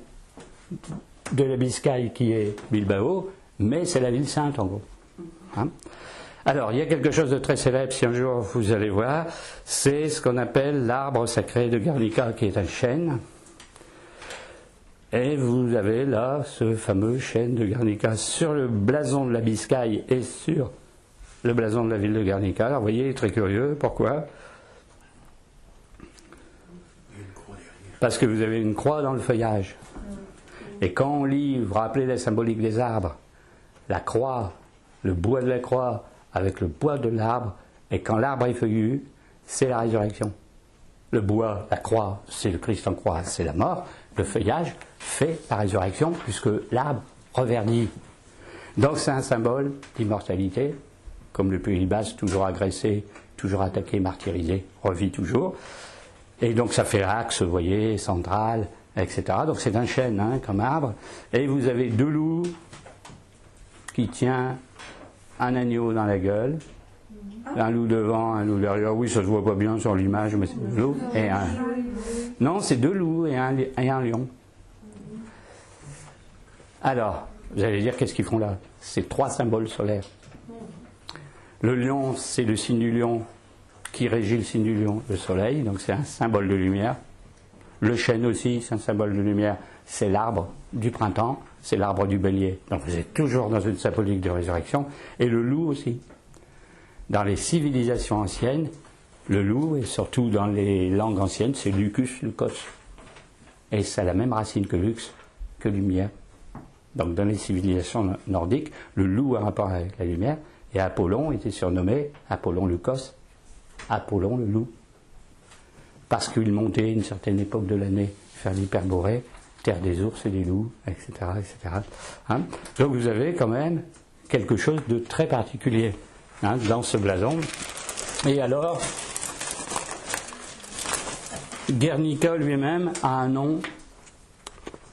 de la Biscaye qui est Bilbao, mais c'est la ville sainte en gros. Alors, il y a quelque chose de très célèbre, si un jour vous allez voir, c'est ce qu'on appelle l'arbre sacré de Guernica, qui est un chêne. Et vous avez là ce fameux chêne de Guernica sur le blason de la Biscaye et sur le blason de la ville de Guernica. Alors, vous voyez, très curieux, pourquoi ? Parce que vous avez une croix dans le feuillage. Et quand on lit, vous vous rappelez la symbolique des arbres, la croix, le bois de la croix avec le bois de l'arbre, et quand l'arbre est feuillu, c'est la résurrection. Le bois, la croix, c'est le Christ en croix, c'est la mort. Le feuillage fait la résurrection, puisque l'arbre reverdit. Donc c'est un symbole d'immortalité, comme le Pays Basque, toujours agressé, toujours attaqué, martyrisé, revit toujours. Et donc ça fait axe, vous voyez, central, etc. Donc c'est un chêne comme arbre. Et vous avez deux loups qui tient un agneau dans la gueule. Un loup devant, un loup derrière. Oui, ça se voit pas bien sur l'image, mais c'est deux loups. Et un... Non, c'est deux loups et un lion. Alors, vous allez dire, qu'est-ce qu'ils font là? C'est trois symboles solaires. Le lion, c'est le signe du lion qui régit le signe du lion, le soleil, donc c'est un symbole de lumière. Le chêne aussi, c'est un symbole de lumière, c'est l'arbre du printemps, c'est l'arbre du bélier. Donc vous êtes toujours dans une symbolique de résurrection. Et le loup aussi. Dans les civilisations anciennes, le loup, et surtout dans les langues anciennes, c'est lucus, lucos. Et ça a la même racine que lux, que lumière. Donc dans les civilisations nordiques, le loup a un rapport avec la lumière, et Apollon était surnommé Apollon lucos, Apollon le loup. parce qu'ils montaient à une certaine époque de l'année faire l'hyperborée, terre des ours et des loups, etc. etc. Hein. Donc vous avez quand même quelque chose de très particulier hein, dans ce blason. Et alors, Guernica lui-même a un nom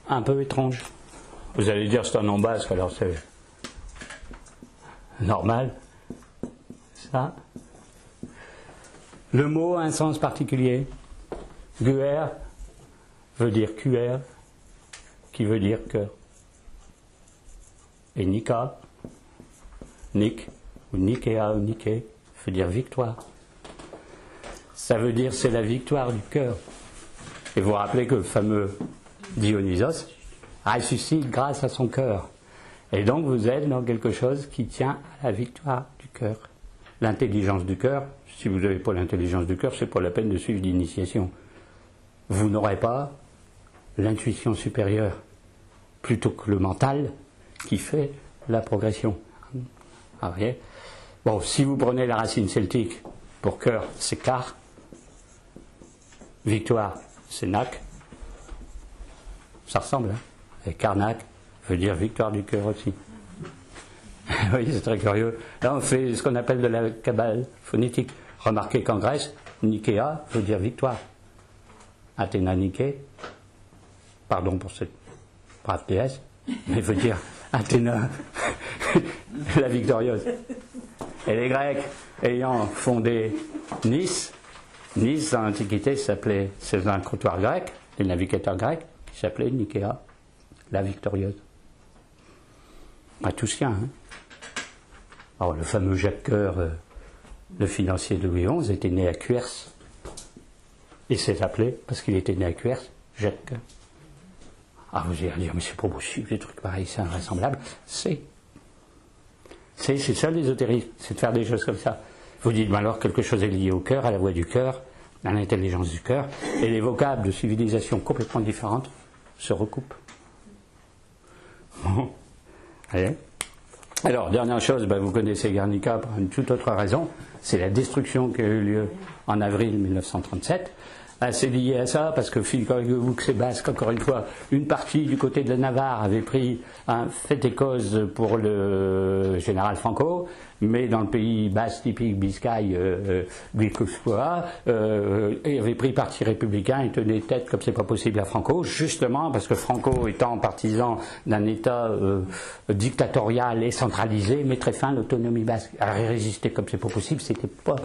un peu étrange. Vous allez dire c'est un nom basque, alors c'est normal. Ça. Le mot a un sens particulier. Guer veut dire QR, qui veut dire cœur. Et Nika, Nik, ou Nikea, ou Niké, veut dire victoire. Ça veut dire c'est la victoire du cœur. Et vous vous rappelez que le fameux Dionysos ressuscite grâce à son cœur. Et donc vous êtes dans quelque chose qui tient à la victoire du cœur. L'intelligence du cœur, si vous n'avez pas l'intelligence du cœur, c'est pas la peine de suivre l'initiation. Vous n'aurez pas l'intuition supérieure, plutôt que le mental qui fait la progression. Ah, vous voyez ? Bon, si vous prenez la racine celtique, pour cœur, c'est car. Victoire, c'est nac. Ça ressemble, hein ? Et Karnak veut dire victoire du cœur aussi. Vous voyez, c'est très curieux. Là, on fait ce qu'on appelle de la cabale phonétique. Remarquez qu'en Grèce, Nikéa veut dire victoire. Athéna Niké, pardon pour cette brave déesse, mais veut dire Athéna, la victorieuse. Et les Grecs, ayant fondé Nice, Nice, dans l'Antiquité, c'est un comptoir grec, des navigateurs grecs, qui s'appelait Nikéa, la victorieuse. Pas tout sien, hein. Alors, le fameux Jacques Coeur, le financier de Louis XI, était né à Cuers. Il s'est appelé, parce qu'il était né à Cuers, Jacques Coeur. Ah, vous allez dire, mais c'est pas possible, des trucs pareils, c'est invraisemblable. C'est ça l'ésotérisme, c'est de faire des choses comme ça. Vous dites, ben alors quelque chose est lié au cœur, à la voix du cœur, à l'intelligence du cœur, et les vocables de civilisations complètement différentes se recoupent. Bon, allez. Alors, dernière chose, ben, vous connaissez Guernica pour une toute autre raison, c'est la destruction qui a eu lieu en avril 1937. C'est lié à ça, parce que figurez-vous que c'est basque, encore une fois, une partie du côté de la Navarre avait pris un fait et cause pour le général Franco, mais dans le pays basque typique Biscaye, Guipuscoa, il avait pris parti républicain et tenait tête comme c'est pas possible à Franco, justement parce que Franco, étant partisan d'un État dictatorial et centralisé, mettrait fin à l'autonomie basque. Alors il résistait comme c'est pas possible, c'était pas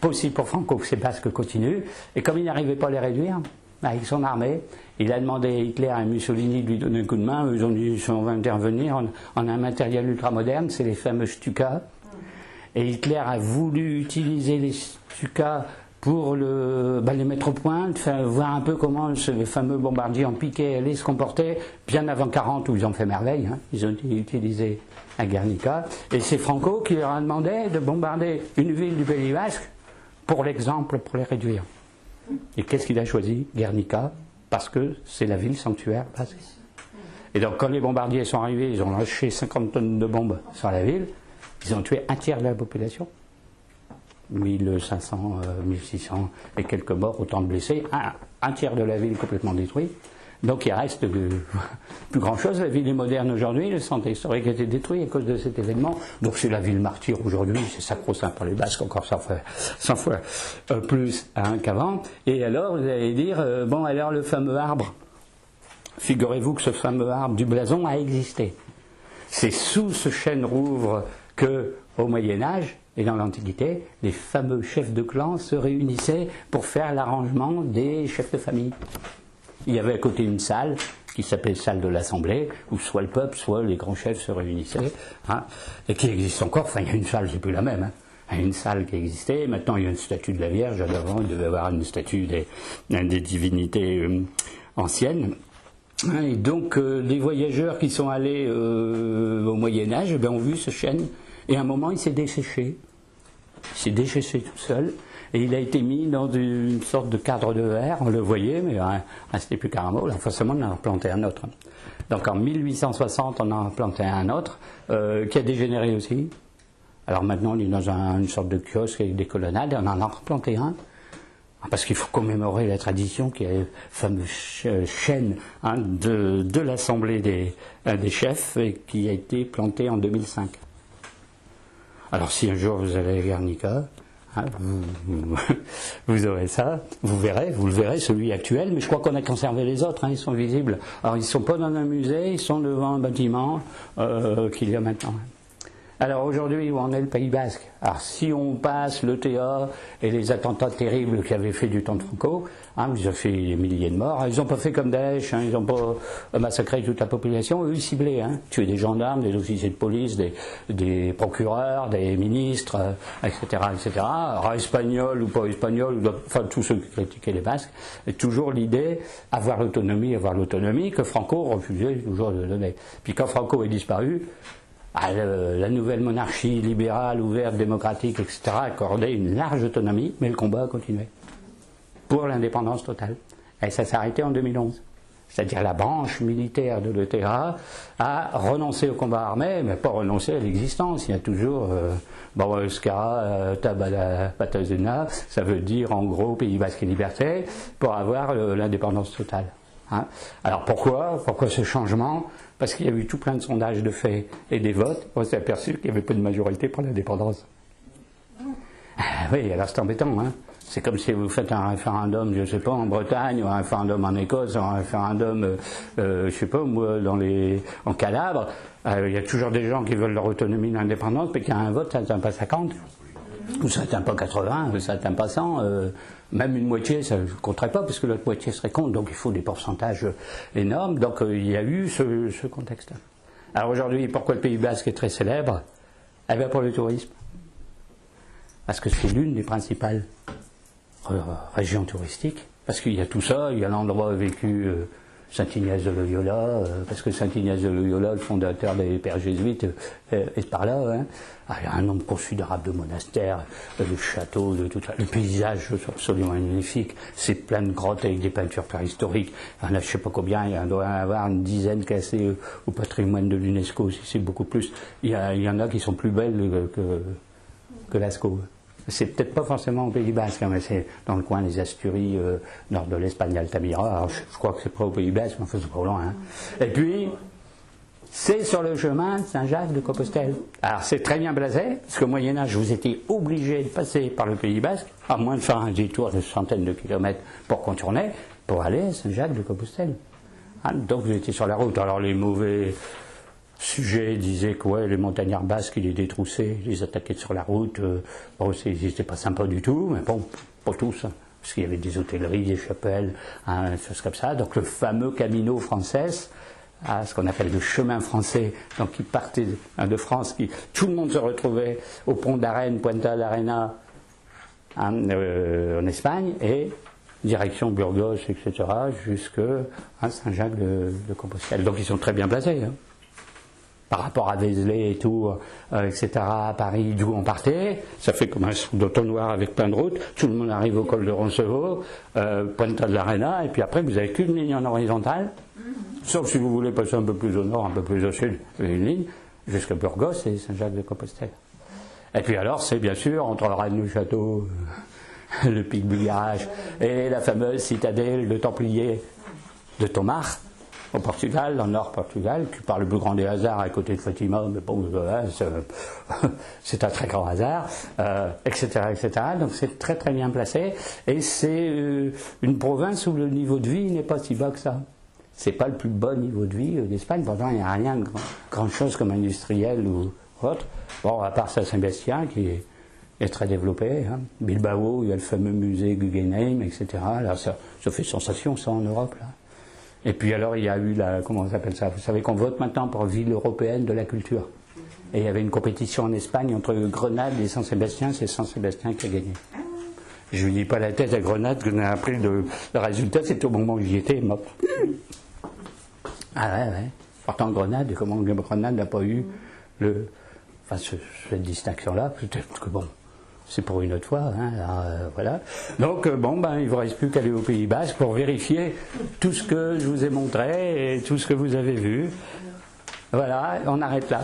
possible pour Franco que ces Basques continuent, et comme il n'arrivait pas à les réduire, avec son armée, il a demandé à Hitler et à Mussolini de lui donner un coup de main. Ils ont dit on va intervenir, on a un matériel ultramoderne, c'est les fameux Stuka. Et Hitler a voulu utiliser les Stuka pour les mettre au point, voir un peu comment les fameux bombardiers en piqué allaient se comporter, bien avant 40 où ils ont fait merveille, hein. Ils ont utilisé à Guernica. Et c'est Franco qui leur a demandé de bombarder une ville du Pays Basque pour l'exemple, pour les réduire. Et qu'est-ce qu'il a choisi? Guernica, parce que c'est la ville sanctuaire basque. Et donc quand les bombardiers sont arrivés, ils ont lâché 50 tonnes de bombes sur la ville, ils ont tué un tiers de la population. 1500, 1600 et quelques morts, autant de blessés, un tiers de la ville complètement détruite. Donc il reste plus grand chose. La ville est moderne aujourd'hui, le centre historique a été détruit à cause de cet événement. Donc c'est la ville martyre aujourd'hui, c'est sacro-saint pour les Basques, encore 100 fois plus qu'avant. Et alors vous allez dire, bon alors le fameux arbre, figurez-vous que ce fameux arbre du blason a existé. C'est sous ce chêne rouvre que, au Moyen-Âge et dans l'Antiquité, les fameux chefs de clan se réunissaient pour faire l'arrangement des chefs de famille. Il y avait à côté une salle qui s'appelait salle de l'Assemblée, où soit le peuple, soit les grands chefs se réunissaient, hein, et qui existe encore. Enfin, il y a une salle, c'est plus la même, hein. Il y a une salle qui existait. Maintenant, il y a une statue de la Vierge. Avant, il devait y avoir une statue des divinités anciennes. Et donc, les voyageurs qui sont allés au Moyen-Âge ont vu ce chêne, et à un moment, il s'est desséché. Il s'est desséché tout seul. Et il a été mis dans une sorte de cadre de verre, on le voyait, mais c'était plus carrément. Là, forcément, on en a replanté un autre. Donc en 1860, on en a replanté un autre, qui a dégénéré aussi. Alors maintenant, on est dans une sorte de kiosque avec des colonnades, et on en a replanté un. Parce qu'il faut commémorer la tradition qui est la fameuse chaîne de l'Assemblée des chefs et qui a été plantée en 2005. Alors si un jour vous allez à Guernica, vous aurez ça, vous le verrez, celui actuel, mais je crois qu'on a conservé les autres, ils sont visibles. Alors ils ne sont pas dans un musée, ils sont devant un bâtiment qu'il y a maintenant. Alors aujourd'hui, où en est le Pays Basque? Alors si on passe l'ETA et les attentats terribles qui avaient fait du temps de Franco, ils ont fait des milliers de morts, ils n'ont pas fait comme Daesh, ils n'ont pas massacré toute la population, eux ils ciblaient, tué des gendarmes, des officiers de police, des procureurs, des ministres, etc., etc. Alors espagnols ou pas espagnols, enfin tous ceux qui critiquaient les Basques, et toujours l'idée, avoir l'autonomie, que Franco refusait toujours de donner. Puis quand Franco est disparu, la nouvelle monarchie libérale, ouverte, démocratique, etc., accordait une large autonomie, mais le combat a continué pour l'indépendance totale. Et ça s'est arrêté en 2011. C'est-à-dire la branche militaire de l'ETA a renoncé au combat armé, mais pas renoncé à l'existence. Il y a toujours Skara Tabada Patazena, ça veut dire en gros Pays Basque et Liberté, pour avoir l'indépendance totale. Alors pourquoi ce changement? Parce qu'il y a eu tout plein de sondages de faits et des votes, on s'est aperçu qu'il n'y avait pas de majorité pour l'indépendance. Oui, alors c'est embêtant. C'est comme si vous faites un référendum, je ne sais pas, en Bretagne, ou un référendum en Écosse, ou un référendum, je ne sais pas, moi, en Calabre. Il y a toujours des gens qui veulent leur autonomie d'indépendance, mais qu'il y a un vote, ça n'atteint pas 50, ou ça n'atteint pas 80, ou ça n'atteint pas 100. Même une moitié, ça ne compterait pas, parce que l'autre moitié serait contre, donc il faut des pourcentages énormes. Donc il y a eu ce contexte-là. Alors aujourd'hui, pourquoi le Pays Basque est très célèbre? Eh bien pour le tourisme. Parce que c'est l'une des principales régions touristiques. Parce qu'il y a tout ça, il y a l'endroit vécu Saint Ignace de Loyola, parce que Saint Ignace de Loyola, le fondateur des pères jésuites, est par là. Il y a un nombre considérable de monastères, de châteaux, de tout ça. Les paysages sont absolument magnifiques. C'est plein de grottes avec des peintures préhistoriques. Il y en a je ne sais pas combien, il doit y en avoir une dizaine classées au patrimoine de l'UNESCO, si c'est beaucoup plus. Il y en a qui sont plus belles que Lascaux. C'est peut-être pas forcément au Pays Basque, mais c'est dans le coin des Asturies, nord de l'Espagne, Altamira. Alors, je crois que c'est pas au Pays Basque, mais enfin, c'est pas loin. Et puis, c'est sur le chemin de Saint-Jacques de Compostelle. Alors, c'est très bien blasé, parce qu'au Moyen-Âge, vous étiez obligé de passer par le Pays Basque, à moins de faire un détour de centaines de kilomètres pour contourner, pour aller à Saint-Jacques de Compostelle. Donc, vous étiez sur la route. Alors, les mauvais sujet disait que les montagnards basques, ils les détroussaient, ils les attaquaient sur la route. Ils n'étaient pas sympas du tout, mais bon, pas tous, parce qu'il y avait des hôtelleries, des chapelles, des choses comme ça. Donc le fameux Camino Frances, ce qu'on appelle le chemin français, donc qui partait de France, tout le monde se retrouvait au pont d'Arène, Puerta d'Arena, en Espagne, et direction Burgos, etc., jusqu'à Saint-Jacques de Compostelle. Donc ils sont très bien placés. Par rapport à Vézelay et tout, etc., à Paris, d'où on partait, ça fait comme un d'auto-noir avec plein de routes, tout le monde arrive au col de Roncevaux, Puerta de l'Arena, et puis après vous n'avez qu'une ligne en horizontale, sauf si vous voulez passer un peu plus au nord, un peu plus au sud, une ligne, jusqu'à Burgos et Saint-Jacques de Compostelle. Et puis alors, c'est bien sûr, entre Rennes-le-Château, le Pic du Garage, et la fameuse citadelle de Templiers de Tomar, au Portugal, dans le nord Portugal, qui par le plus grand des hasards à côté de Fatima, mais bon, c'est un très grand hasard, etc., etc. Donc c'est très très bien placé, et c'est une province où le niveau de vie n'est pas si bas que ça. C'est pas le plus bas niveau de vie d'Espagne, pourtant il n'y a rien de grande chose comme industriel ou autre. Bon, à part Saint-Sébastien qui est très développé, Bilbao, il y a le fameux musée Guggenheim, etc. Là, ça fait sensation ça en Europe, là. Et puis alors il y a eu comment on s'appelle ça? Vous savez qu'on vote maintenant pour ville européenne de la culture. Et il y avait une compétition en Espagne entre Grenade et Saint-Sébastien, c'est Saint-Sébastien qui a gagné. Je ne lui dis pas la tête à Grenade, que après le résultat, c'était au moment où j'y étais, mort. Ah ouais. Pourtant Grenade, comment Grenade n'a pas eu cette distinction-là, peut-être que bon. C'est pour une autre fois, voilà. Donc, il ne vous reste plus qu'à aller au Pays Basque pour vérifier tout ce que je vous ai montré et tout ce que vous avez vu. Voilà, on arrête là.